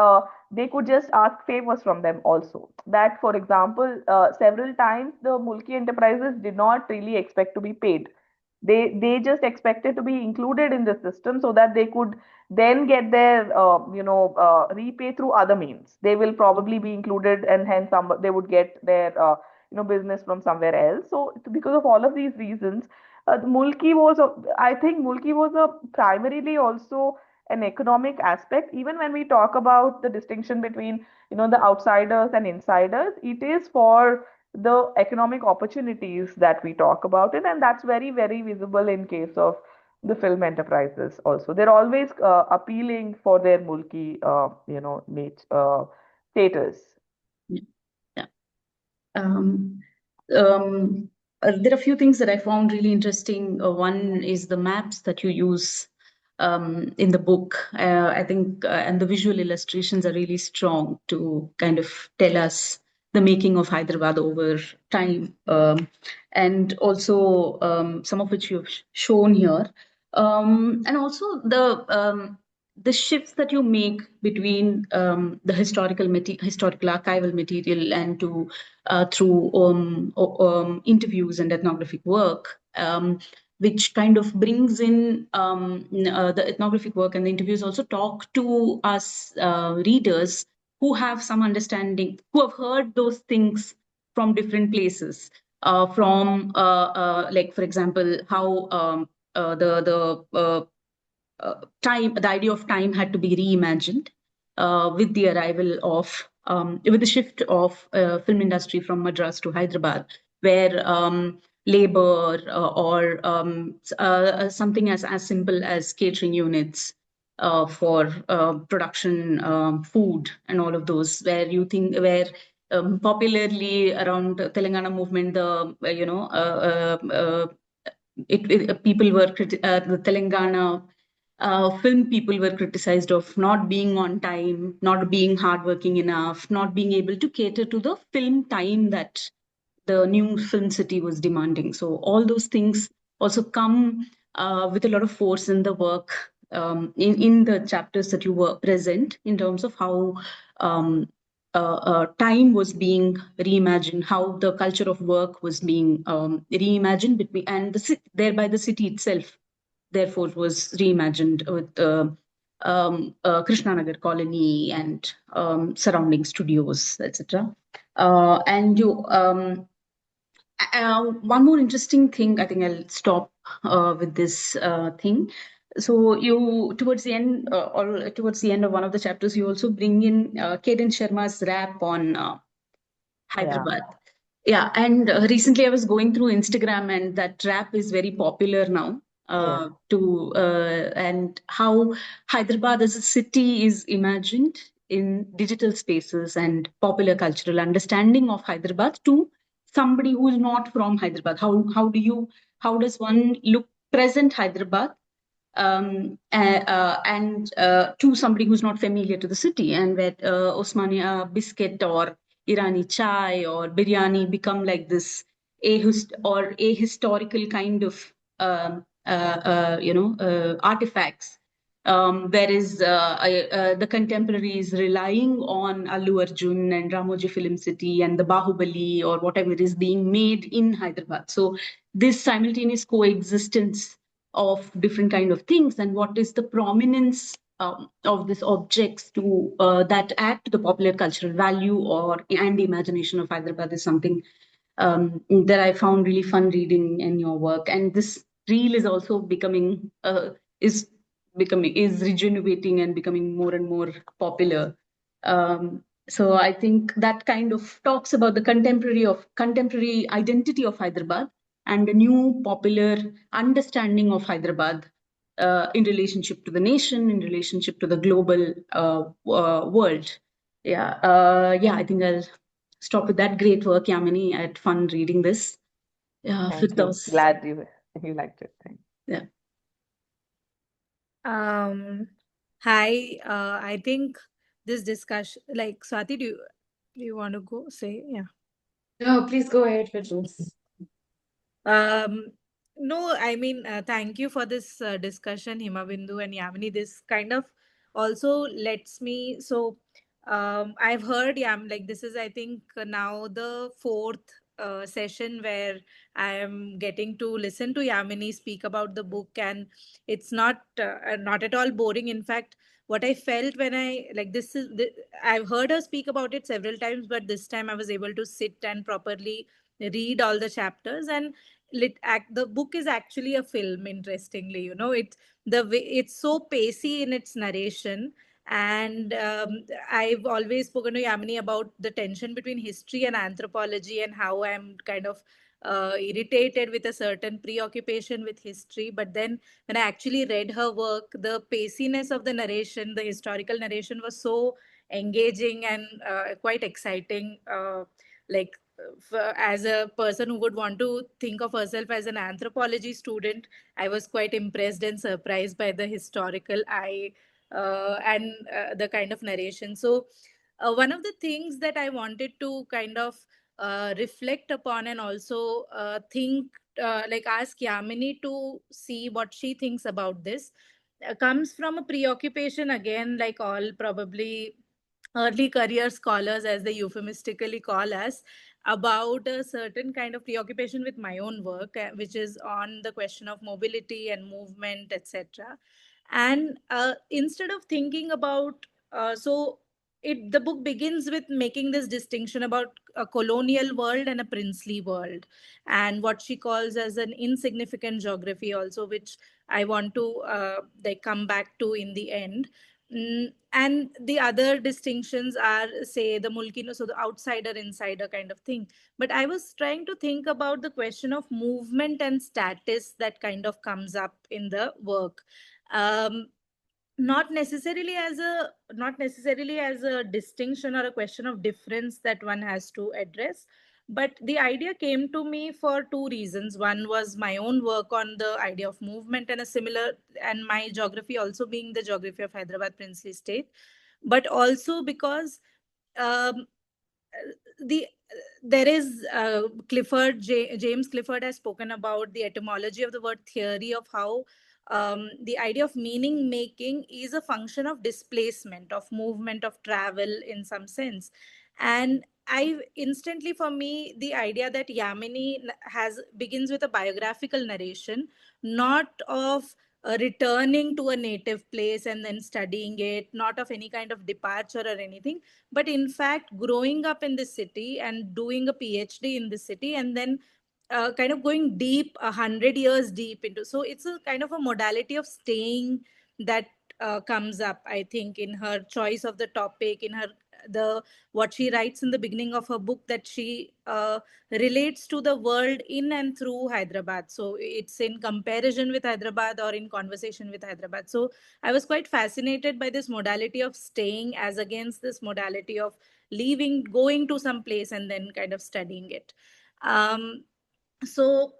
they could just ask favors from them also. That, for example, several times the mulki enterprises did not really expect to be paid. They just expected to be included in the system so that they could then get their repay through other means. They will probably be included, and hence they would get their business from somewhere else. So because of all of these reasons, the mulki was I think mulki was a primarily also an economic aspect. Even when we talk about the distinction between the outsiders and insiders, it is for the economic opportunities that we talk about it, and that's very, very visible in case of the film enterprises also. They're always appealing for their mulki status.
Yeah. Um, there are a few things that I found really interesting. One is the maps that you use in the book. I think, and the visual illustrations are really strong to kind of tell us the making of Hyderabad over time, and also some of which you've shown here, and also the shifts that you make between the historical archival material and through interviews and ethnographic work, which kind of brings in the ethnographic work, and the interviews also talk to us readers who have some understanding, who have heard those things from different places, like, for example, how the the idea of time had to be reimagined with the arrival of with the shift of film industry from Madras to Hyderabad, where labor or something as simple as catering units for production, food, and all of those, where popularly around Telangana movement, people were the Telangana film people were criticized of not being on time, not being hardworking enough, not being able to cater to the film time that the new film city was demanding. So all those things also come with a lot of force in the work, in the chapters that you were present, in terms of how time was being reimagined, how the culture of work was being reimagined and thereby the city itself therefore was reimagined with Krishna Nagar colony and surrounding studios, etc. And you one more interesting thing, I think I'll stop with this thing. So you towards the end, or towards the end of one of the chapters, you also bring in Kaden Sharma's rap on
Yeah.
Hyderabad. Yeah, and recently I was going through Instagram, and that rap is very popular now.
Yes.
And how Hyderabad as a city is imagined in digital spaces and popular cultural understanding of Hyderabad to somebody who is not from Hyderabad. How does one look present Hyderabad and to somebody who's not familiar to the city, and where Osmania biscuit or Irani chai or biryani become like this a historical kind of artifacts. Whereas the contemporaries relying on Allu Arjun and Ramoji Film City and the Bahubali or whatever is being made in Hyderabad. So this simultaneous coexistence of different kind of things, and what is the prominence of these objects to that add to the popular cultural value or and imagination of Hyderabad is something that I found really fun reading in your work. And this reel is also is regenerating and becoming more and more popular. So I think that kind of talks about the contemporary identity of Hyderabad and a new popular understanding of Hyderabad in relationship to the nation, in relationship to the global world. Yeah, I think I'll stop with that. Great work, Yamini. I had fun reading this. Yeah,
Thank you.
Firdaus.
Glad you liked it. Thanks.
Yeah.
Hi, I think this discussion, like Swati, do you want to go say? Yeah.
No, please go ahead, Firdaus.
Um, no, I mean, thank you for this discussion, Himabindu and Yamini. This kind of also lets me. So, I've heard, like this is, I think, now the fourth session where I am getting to listen to Yamini speak about the book, and it's not at all boring. In fact, what I felt when I've heard her speak about it several times, but this time I was able to sit and properly read all the chapters, and the book is actually a film, interestingly. The way it's so pacey in its narration. And I've always spoken to Yamini about the tension between history and anthropology, and how I'm kind of irritated with a certain preoccupation with history. But then when I actually read her work, the paciness of the narration, the historical narration, was so engaging and quite exciting. Like as a person who would want to think of herself as an anthropology student, I was quite impressed and surprised by the historical eye and the kind of narration. So, one of the things that I wanted to kind of reflect upon, and also ask Yamini to see what she thinks about this, comes from a preoccupation, again, like all probably early career scholars, as they euphemistically call us, about a certain kind of preoccupation with my own work, which is on the question of mobility and movement, etc. And instead of thinking about, the book begins with making this distinction about a colonial world and a princely world, and what she calls as an insignificant geography, also, which I want to come back to in the end. And the other distinctions are, say, the mulkino, so the outsider insider kind of thing. But I was trying to think about the question of movement and status that kind of comes up in the work. um, not necessarily as a distinction or a question of difference that one has to address, but the idea came to me for two reasons. One was my own work on the idea of movement, and a similar, and my geography also being the geography of Hyderabad princely state, but also because um, the there is James Clifford has spoken about the etymology of the word theory, of how the idea of meaning making is a function of displacement, of movement, of travel in some sense. And I instantly, for me, the idea that Yamini has begins with a biographical narration, not of returning to a native place and then studying it, not of any kind of departure or anything, but in fact growing up in the city and doing a PhD in the city, and then kind of going deep, 100 years deep into. So it's a kind of a modality of staying that comes up, I think, in her choice of the topic, in her the what she writes in the beginning of her book, that she relates to the world in and through Hyderabad. So it's in comparison with Hyderabad or in conversation with Hyderabad. So I was quite fascinated by this modality of staying as against this modality of leaving, going to some place and then kind of studying it. Um, so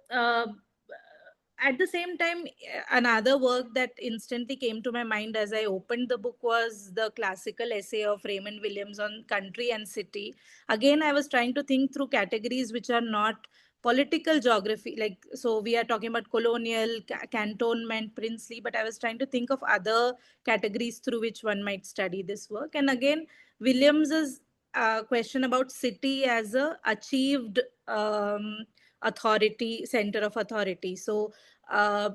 at the same time, another work that instantly came to my mind as I opened the book was the classical essay of Raymond Williams on country and city. Again, I was trying to think through categories which are not political geography, like, so we are talking about colonial, cantonment, princely, but I was trying to think of other categories through which one might study this work. And again, Williams's question about city as a achieved authority, center of authority. So uh,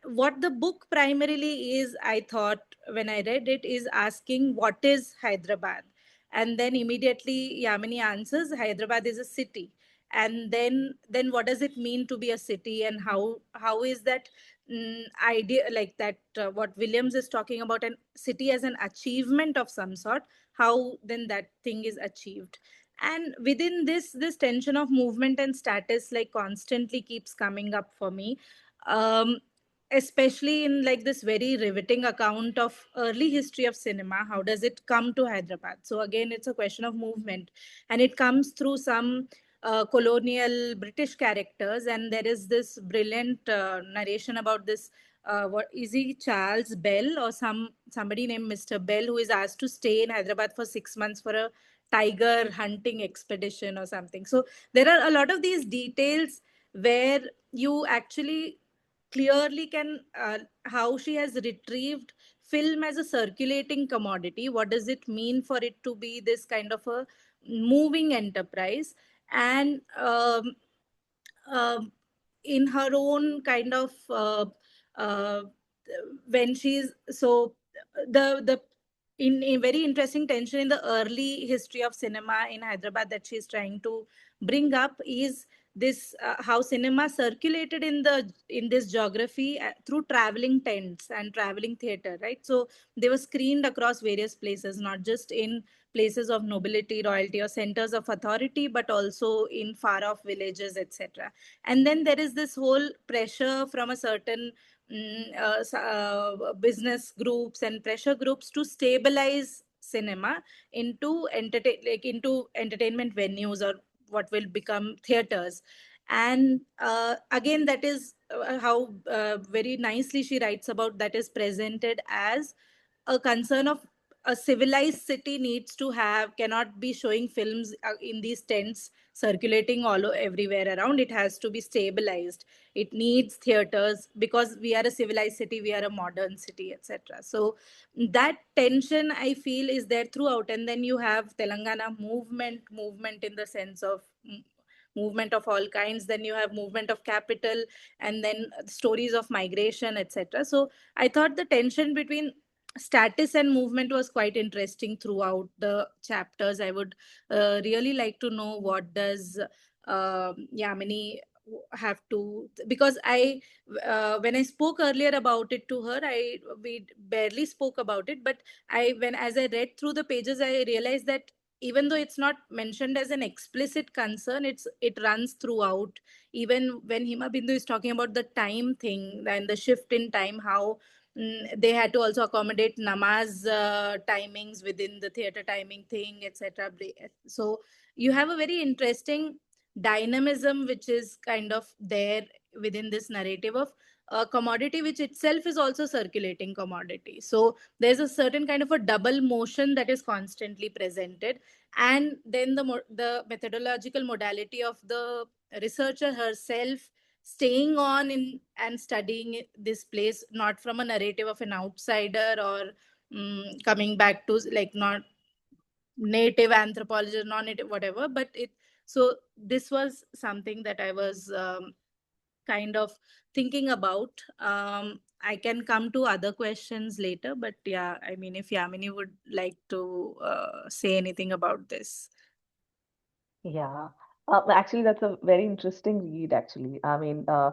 what the book primarily is, I thought when I read it, is asking what is Hyderabad, and then immediately Yamini answers Hyderabad is a city. And then what does it mean to be a city, and how is that idea, like that what Williams is talking about, an city as an achievement of some sort, how then that thing is achieved. And within this tension of movement and status like constantly keeps coming up for me, um especially in like this very riveting account of early history of cinema. How does it come to Hyderabad? So again, it's a question of movement, and it comes through some colonial British characters. And there is this brilliant narration about this, what is he, Charles Bell, or somebody named Mr. Bell, who is asked to stay in Hyderabad for 6 months for a tiger hunting expedition or something. So there are a lot of these details where you actually clearly can how she has retrieved film as a circulating commodity. What does it mean for it to be this kind of a moving enterprise? And um, in her own kind of uh, when she's so the in a very interesting tension in the early history of cinema in Hyderabad that she's trying to bring up is this, how cinema circulated in this geography through traveling tents and traveling theater, right? So they were screened across various places, not just in places of nobility, royalty, or centers of authority, but also in far off villages, etc. And then there is this whole pressure from a certain business groups and pressure groups to stabilize cinema into entertainment venues, or what will become theaters. And again, that is how very nicely she writes about, that is presented as a concern of a civilized city needs to have, cannot be showing films in these tents circulating everywhere around. It has to be stabilized. It needs theaters because we are a civilized city, we are a modern city, etc. So that tension I feel is there throughout. And then you have Telangana movement in the sense of movement of all kinds. Then you have movement of capital, and then stories of migration, etc. So I thought the tension between status and movement was quite interesting throughout the chapters. I would really like to know what does Yamini have to, because I when I spoke earlier about it to her, we barely spoke about it, but as I read through the pages, I realized that even though it's not mentioned as an explicit concern, it runs throughout. Even when Himabindu is talking about the time thing and the shift in time, how they had to also accommodate namaz timings within the theater timing thing, etc. So you have a very interesting dynamism which is kind of there within this narrative of a commodity which itself is also circulating commodity. So there's a certain kind of a double motion that is constantly presented. And then the methodological modality of the researcher herself staying on in and studying this place, not from a narrative of an outsider, or coming back to like not native anthropologist, non-native, whatever, but it. So this was something that I was kind of thinking about. I can come to other questions later, but yeah, I mean, if Yamini would like to say anything about this.
Yeah. Actually, that's a very interesting read, actually. I mean, I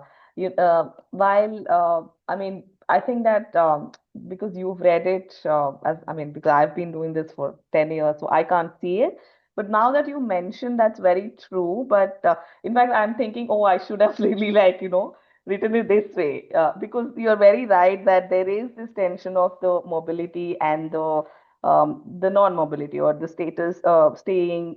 mean, I think that because you've read it, I mean, because I've been doing this for 10 years, so I can't see it. But now that you mentioned, that's very true. But in fact, I'm thinking, oh, I should have really, like, written it this way. Because you're very right that there is this tension of the mobility and the non-mobility or the status staying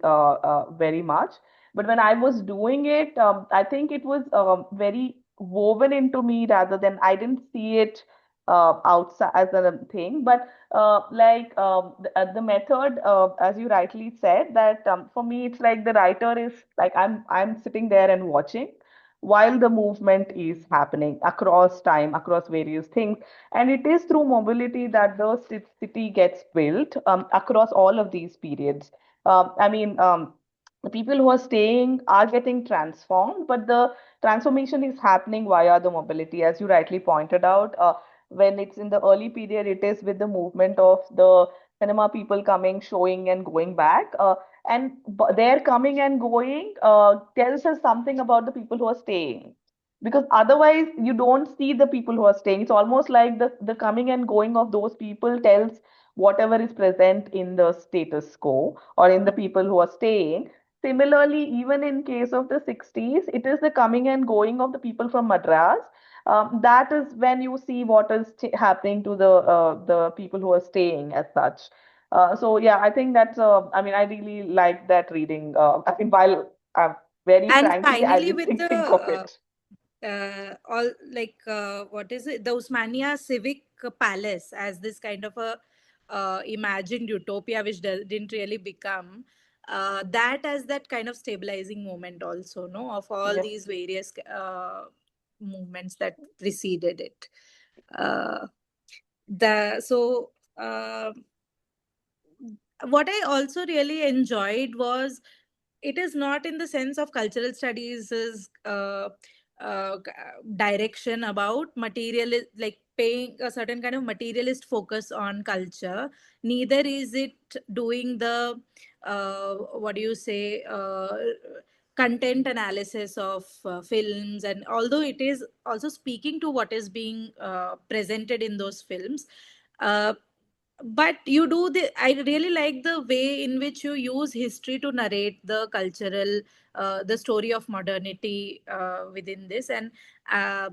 very much. But when I was doing it, I think it was very woven into me rather than I didn't see it outside as a thing. But the method, as you rightly said, that for me it's like the writer is like I'm sitting there and watching while the movement is happening across time, across various things. And it is through mobility that the city gets built across all of these periods. I mean, the people who are staying are getting transformed, but the transformation is happening via the mobility, as you rightly pointed out. When it's in the early period, it is with the movement of the cinema people coming, showing, and going back. And their coming and going tells us something about the people who are staying, because otherwise you don't see the people who are staying. It's almost like the coming and going of those people tells whatever is present in the status quo or in the people who are staying. Similarly, even in case of the 60s, it is the coming and going of the people from Madras. That is when you see what is happening to the people who are staying as such. So yeah, I think that's I mean, I really like that reading. I think while very
And
frankly, I
finally,
didn't
with
think of
the
it.
all like what is it, the Usmania Civic Palace as this kind of a imagined utopia, which didn't really become that as that kind of stabilizing moment also, no, of all
Yes.
these various movements that preceded it. Uh, the so what I also really enjoyed was, it is not in the sense of cultural studies is direction about material, like paying a certain kind of materialist focus on culture. Neither is it doing the what do you say, content analysis of films, and although it is also speaking to what is being presented in those films, uh, but you do the I really like the way in which you use history to narrate the cultural the story of modernity within this. And uh,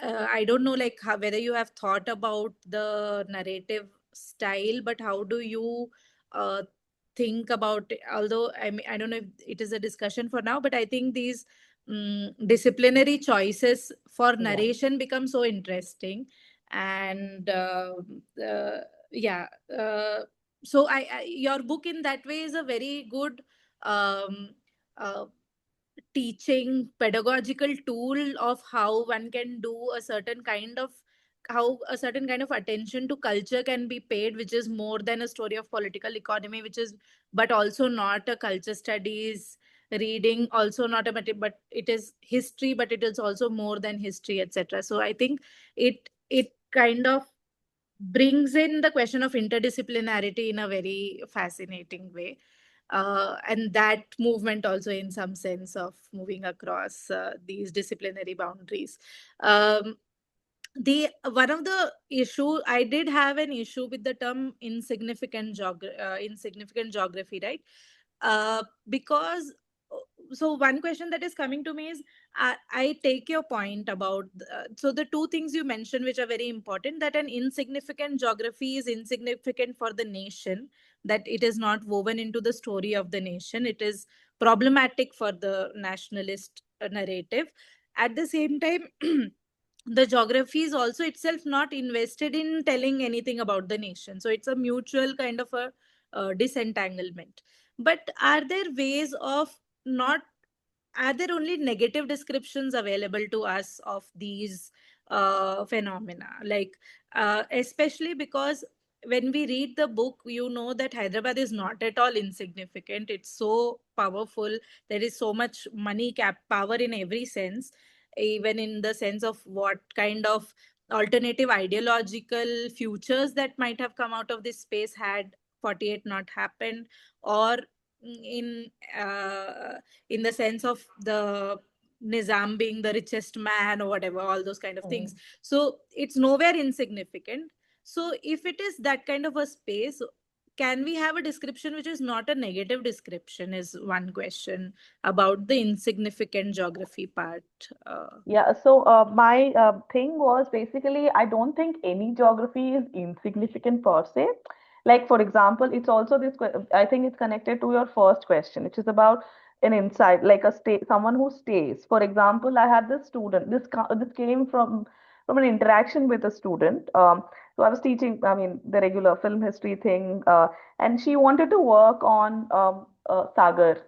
I don't know, like how, whether you have thought about the narrative style, but how do you uh, think about it? Although I mean, I don't know if it is a discussion for now, but I think these disciplinary choices for
Yeah.
narration become so interesting. And uh, yeah so your book in that way is a very good um, uh, teaching pedagogical tool of how one can do a certain kind of, how a certain kind of attention to culture can be paid, which is more than a story of political economy, which is but also not a culture studies reading, also not a but it is history, but it is also more than history, etc. So I think it kind of brings in the question of interdisciplinarity in a very fascinating way. And that movement also in some sense of moving across these disciplinary boundaries. The one of the issue, I did have an issue with the term insignificant geography, right? Because so one question that is coming to me is, I take your point about so the two things you mentioned which are very important, that an insignificant geography is insignificant for the nation, that it is not woven into the story of the nation, it is problematic for the nationalist narrative. At the same time, the geography is also itself not invested in telling anything about the nation, so it's a mutual kind of a disentanglement. But are there ways of not, are there only negative descriptions available to us of these phenomena, like especially because when we read the book, you know that Hyderabad is not at all insignificant, it's so powerful, there is so much money cap power in every sense. even in the sense of what kind of alternative ideological futures that might have come out of this space had 48 not happened, or in uh, in the sense of the Nizam being the richest man or whatever, all those kind of things. So it's nowhere insignificant. So if it is that kind of a space, can we have a description which is not a negative description, is one question about the insignificant geography part.
Yeah, so my thing was basically, I don't think any geography is insignificant per se. Like, for example, it's also this, I think it's connected to your first question, which is about an insight, like a stay, someone who stays. For example, I had this student, this came from an interaction with a student. So I was teaching, I mean, the regular film history thing, and she wanted to work on Sagar.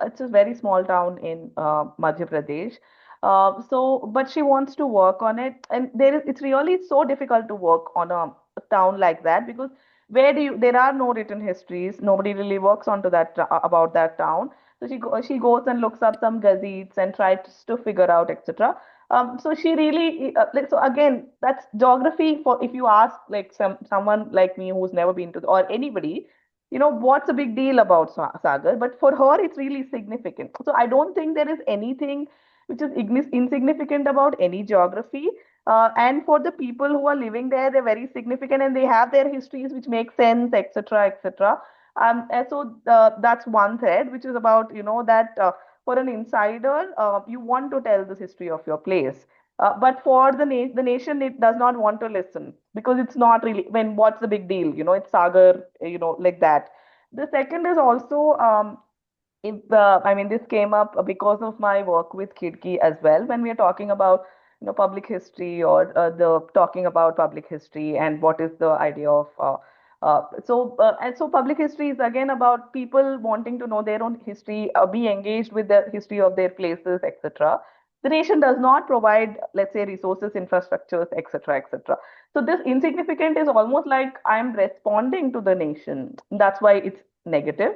It's a very small town in Madhya Pradesh. But she wants to work on it, and it's really so difficult to work on a town like that because there are no written histories. Nobody really works onto about that town. So she goes and looks up some gazettes and tries to figure out, etc. So she really like, so again, that's geography. For if you ask like someone like me who's never been to or anybody, what's a big deal about Sagar? But for her, it's really significant. So I don't think there is anything which is insignificant about any geography. And for the people who are living there, they're very significant and they have their histories which make sense, etc., etc. And so that's one thread, which is about, that for an insider, you want to tell this history of your place. But for the nation, it does not want to listen because it's not really, when what's the big deal? It's Sagar, like that. The second is also I mean, this came up because of my work with Khidki as well. When we are talking about, public history or the talking about public history and what is the idea of, and so public history is again about people wanting to know their own history, be engaged with the history of their places, etc. The nation does not provide, let's say, resources, infrastructures, etc., etc. So this insignificant is almost like I'm responding to the nation. That's why it's negative,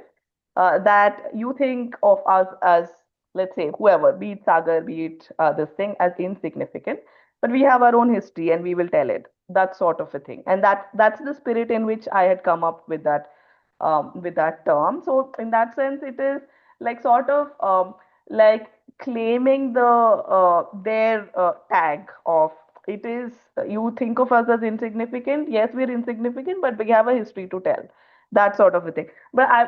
that you think of us as, let's say, whoever, be it Sagar, be it this thing, as insignificant. But we have our own history and we will tell it. That sort of a thing. And that's the spirit in which I had come up with that term. So in that sense, it is like sort of like claiming their tag of, it is, you think of us as insignificant. Yes, we're insignificant, but we have a history to tell. That sort of a thing. But I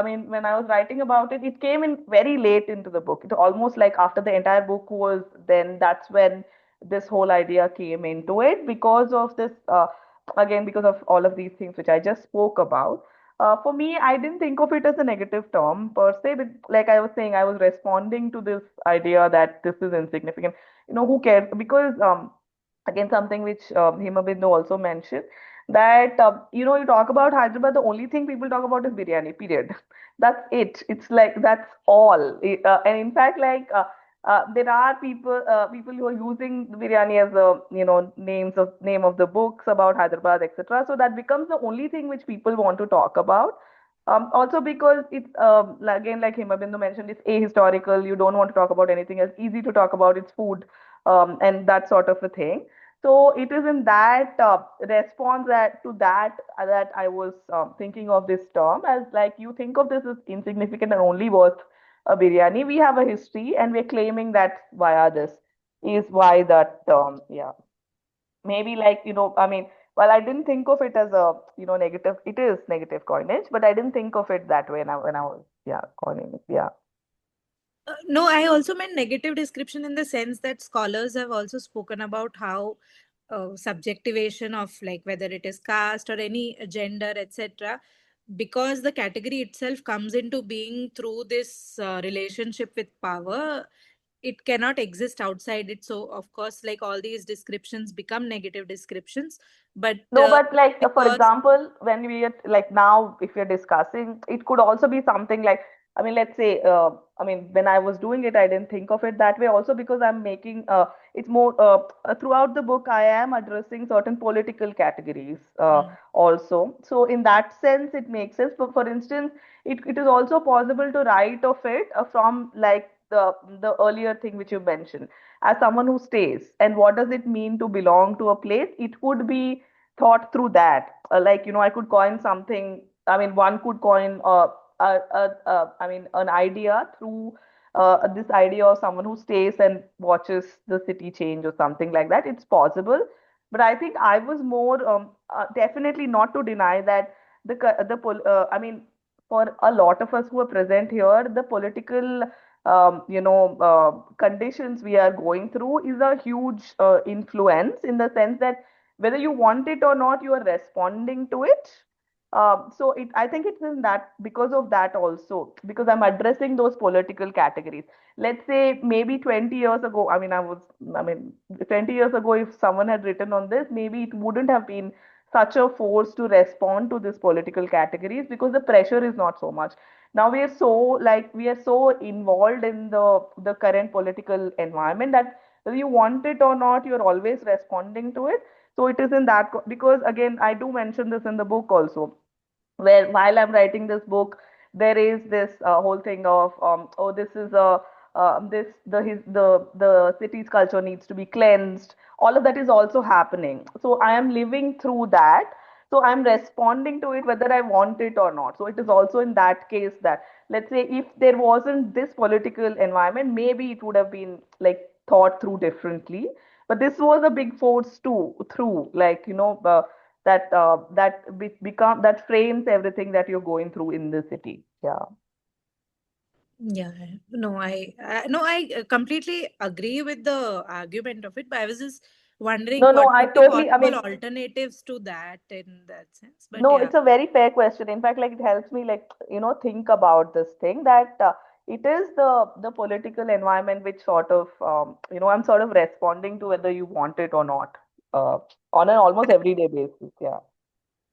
mean, when I was writing about it, it came in very late into the book. It almost like after the entire book was, then that's when this whole idea came into it because of this, again, because of all of these things which I just spoke about. For me, I didn't think of it as a negative term per se, but like I was saying, I was responding to this idea that this is insignificant. Who cares? Because again, something which Himabindu also mentioned, that you talk about Hyderabad, the only thing people talk about is biryani. Period. That's it. It's like that's all. And in fact, like there are people who are using biryani as a name of the books about Hyderabad, etc. So that becomes the only thing which people want to talk about. Also because it's again, like Himabindu mentioned, it's ahistorical. You don't want to talk about anything else. Easy to talk about its food, and that sort of a thing. So it is in that response that I was thinking of this term as, like, you think of this as insignificant and only worth a biryani. We have a history, and we're claiming that via this is why that term. Yeah, maybe, like, I mean, well, I didn't think of it as a negative. It is negative coinage, but I didn't think of it that way when I was, yeah, coining it. Yeah.
No, I also meant negative description in the sense that scholars have also spoken about how subjectivation of, like, whether it is caste or any gender, etc., because the category itself comes into being through this relationship with power, it cannot exist outside it. So of course, like, all these descriptions become negative descriptions, but
No, but like, for
because
example, when we are like now, if you're discussing, it could also be something like, I mean, let's say, I mean, when I was doing it, I didn't think of it that way. Also, because I'm making it's more throughout the book, I am addressing certain political categories also. So in that sense, it makes sense. But for instance, it is also possible to write of it from, like,
the earlier thing which you mentioned, as someone who stays, and what does it mean to belong to a place, it could be thought through that. Like, I could coin something. I mean, one could coin I mean, an idea through this idea of someone who stays and watches the city change or something like that. It's possible, but I think I was more definitely not to deny that I mean, for a lot of us who are present here, the political conditions we are going through is a huge influence, in the sense that whether you want it or not, you are responding to it. I think it's in that, because of that also, because I'm addressing those political categories. Let's say maybe 20 years ago, I mean, 20 years ago, if someone had written on this, maybe it wouldn't have been such a force to respond to these political categories, because the pressure is not so much. Now we are so involved in the current political environment that whether you want it or not, you're always responding to it. So it is in that, because again, I do mention this in the book also, where while I'm writing this book, there is this whole thing of oh, this is a this the city's culture needs to be cleansed. All of that is also happening. So I am living through that. So I'm responding to it whether I want it or not. So it is also in that case that, let's say, if there wasn't this political environment, maybe it would have been like thought through differently. But this was a big force too, through, like, become that frames everything that you're going through in the city. Yeah.
Yeah, no, I completely agree with the argument of it, but I was just wondering
No, no,
what
I
could be
totally, I
possible
mean,
alternatives to that in that sense. But
no,
yeah,
it's a very fair question. In fact, like, it helps me, like, think about this thing, that it is the political environment which sort of, I'm sort of responding to whether you want it or not, uh, on an almost everyday basis. Yeah.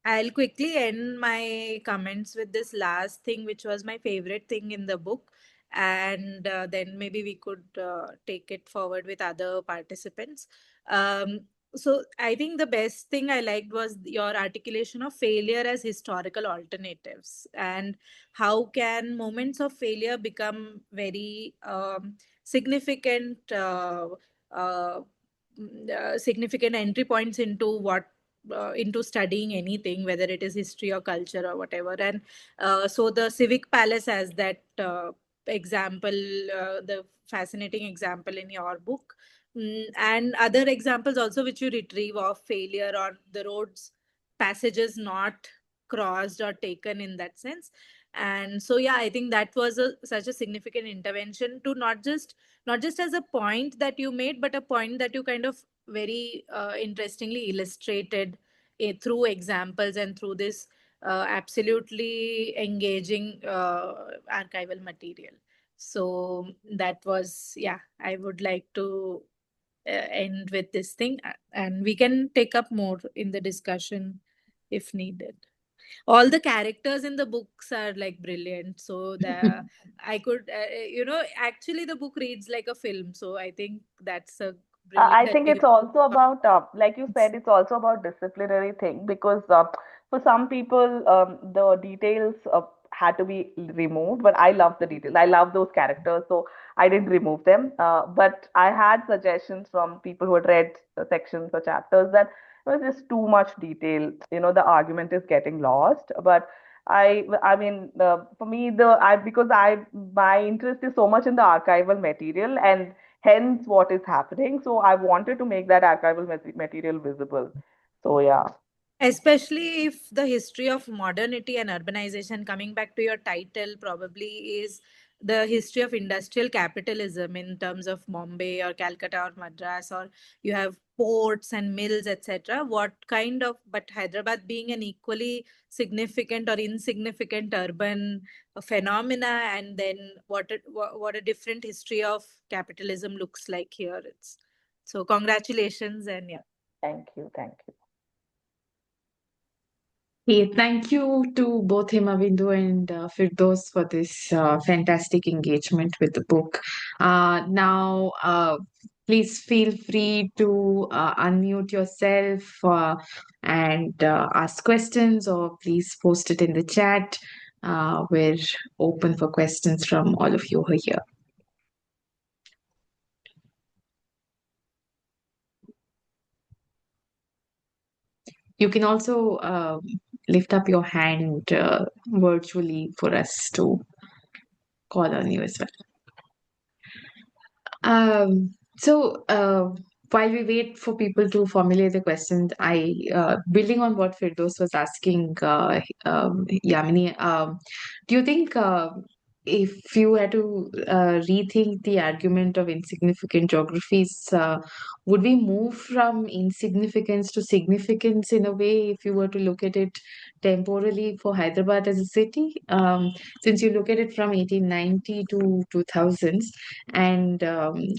I'll quickly end my comments with this last thing, which was my favorite thing in the book. And then maybe we could take it forward with other participants. Um, so I think the best thing I liked was your articulation of failure as historical alternatives, and how can moments of failure become very significant, significant entry points into what into studying anything, whether it is history or culture or whatever. And so the civic palace as that example, the fascinating example in your book. And other examples also which you retrieve of failure or the roads passages not crossed or taken in that sense. And so yeah, I think that was such a significant intervention to not just as a point that you made, but a point that you kind of very interestingly illustrated through examples and through this absolutely engaging archival material. So that was, yeah, I would like to end with this thing, and we can take up more in the discussion if needed. All the characters in the books are like brilliant, so the I could actually the book reads like a film, so I think that's a
I
brilliant
think it's
achievement.
also about, like you said, it's also about disciplinary thing, because for some people, the details had to be removed, but I love the details. I love those characters, so I didn't remove them. But I had suggestions from people who had read sections or chapters that it was just too much detail. The argument is getting lost. But I mean, for me, because my interest is so much in the archival material, and hence what is happening. So I wanted to make that archival material visible. So yeah.
Especially if the history of modernity and urbanization, coming back to your title, probably is the history of industrial capitalism in terms of Bombay or Calcutta or Madras, or you have ports and mills, etc. What kind of, but Hyderabad being an equally significant or insignificant urban phenomena, and then what a different history of capitalism looks like here. It's so congratulations, and yeah.
Thank you. Thank you.
Hey, thank you to both Himabindu and Firdaus for this fantastic engagement with the book. Now, please feel free to unmute yourself and ask questions, or please post it in the chat. We're open for questions from all of you who are here. You can also lift up your hand virtually for us to call on you as well. So, while we wait for people to formulate the questions, building on what Firdaus was asking, Yamini, do you think if you had to rethink the argument of insignificant geographies, would we move from insignificance to significance in a way if you were to look at it temporally for Hyderabad as a city? Since you look at it from 1890 to 2000s, and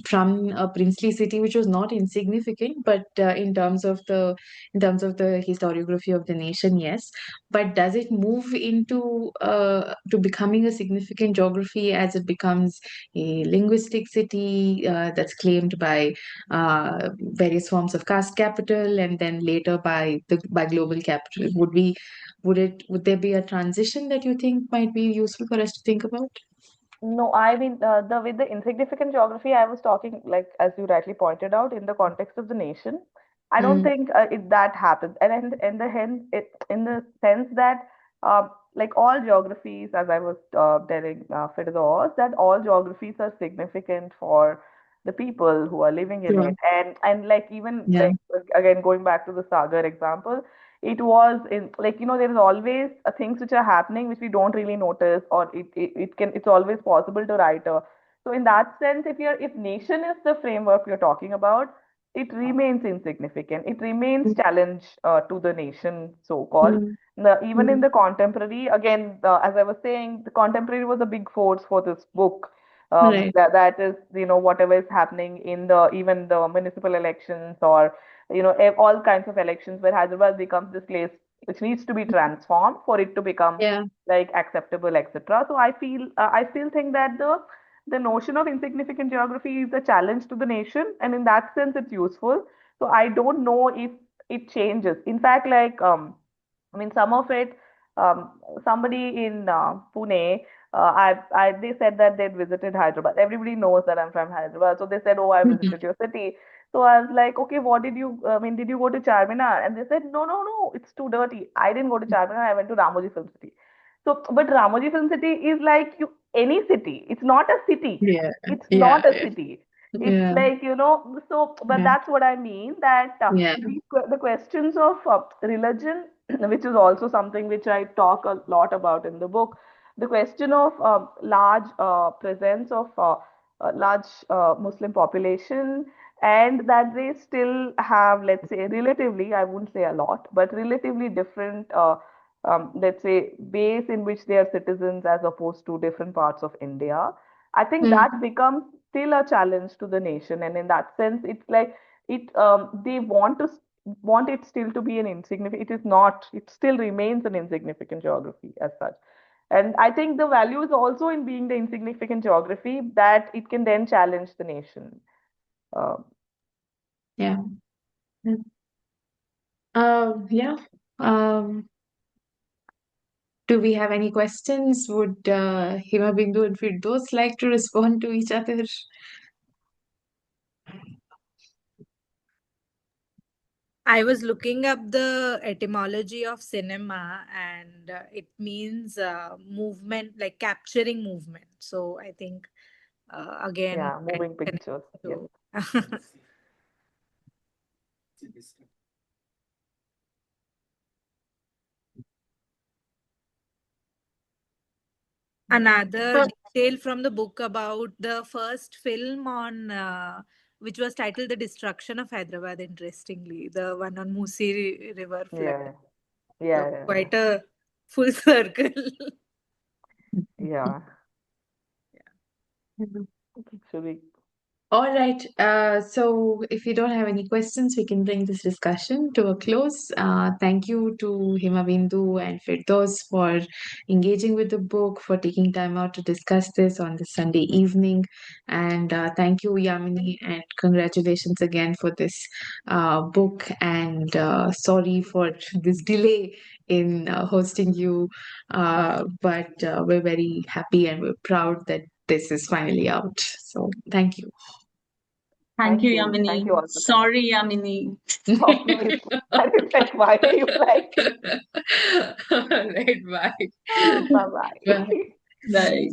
from a princely city which was not insignificant, but in terms of the historiography of the nation, yes. But does it move into to becoming a significant geography as it becomes a linguistic city that's claimed by various forms of caste capital, and then later by global capital? Would there be a transition that you think might be useful for us to think about?
No, I mean, the with the insignificant geography, I was talking, like, as you rightly pointed out, in the context of the nation. I don't
Mm,
think that happens, and in the sense that, like all geographies, as I was telling Firdaus, that all geographies are significant for the people who are living in
sure.
it, and like even
Yeah.
like again going back to the Sagar example, it was in, like, there is always things which are happening which we don't really notice, or it's always possible to write a. So in that sense, if nation is the framework we're talking about, it remains insignificant, it remains
Mm,
challenge to the nation, so called.
mm,
Even in
mm.
the contemporary, again, as I was saying, the contemporary was a big force for this book.
Right.
That is, whatever is happening in the even the municipal elections, or all kinds of elections, where Hyderabad becomes this place which needs to be transformed for it to become
Yeah.
like acceptable, etc. So I still think that the notion of insignificant geography is a challenge to the nation, and in that sense, it's useful. So I don't know if it changes. In fact, like, I mean, some of it, somebody in Pune, they said that they'd visited Hyderabad. Everybody knows that I'm from Hyderabad. So they said, "Oh, I visited your city." So I was like, "Okay, what did you, I mean, did you go to Charminar?" And they said, "No, no, no, it's too dirty. I didn't go to Charminar. I went to Ramoji Film City." So, but Ramoji Film City is like any city. It's not a city.
Yeah.
It's
Yeah.
not a
Yeah.
city. It's
Yeah.
like, so, but
Yeah.
that's what I mean, that
Yeah.
the questions of religion, which is also something which I talk a lot about in the book, the question of large presence of large Muslim population, and that they still have, let's say, relatively, I wouldn't say a lot, but relatively different, let's say, base in which they are citizens as opposed to different parts of India. I think
Mm,
that becomes still a challenge to the nation, and in that sense, it's like they want it still to be an insignificant. It is not. It still remains an insignificant geography as such. And I think the value is also in being the insignificant geography, that it can then challenge the nation. Uh,
yeah. Yeah. Yeah. Um, do we have any questions? Would Himabindu and Firdaus like to respond to each other?
I was looking up the etymology of cinema, and it means movement, like capturing movement. So I think again,
yeah, moving pictures. Yes.
to another
Uh,
detail from the book about the first film on which was titled "The Destruction of Hyderabad." Interestingly, the one on River flood.
Yeah.
So
Yeah. Yeah.
quite a full circle.
Yeah.
yeah.
Should we?
All right. So if you don't have any questions, we can bring this discussion to a close. Thank you to Himabindu and Firdaus for engaging with the book, for taking time out to discuss this on this Sunday evening. And thank you, Yamini, and congratulations again for this book. And sorry for this delay in hosting you. But we're very happy and we're proud that this is finally out. So thank you.
Thank you,
Thank
Yamini.
you all for coming.
Sorry, Yamini.
Oh, no, I was like, why are you like,
Right, bye.
bye bye.
Bye.
Bye.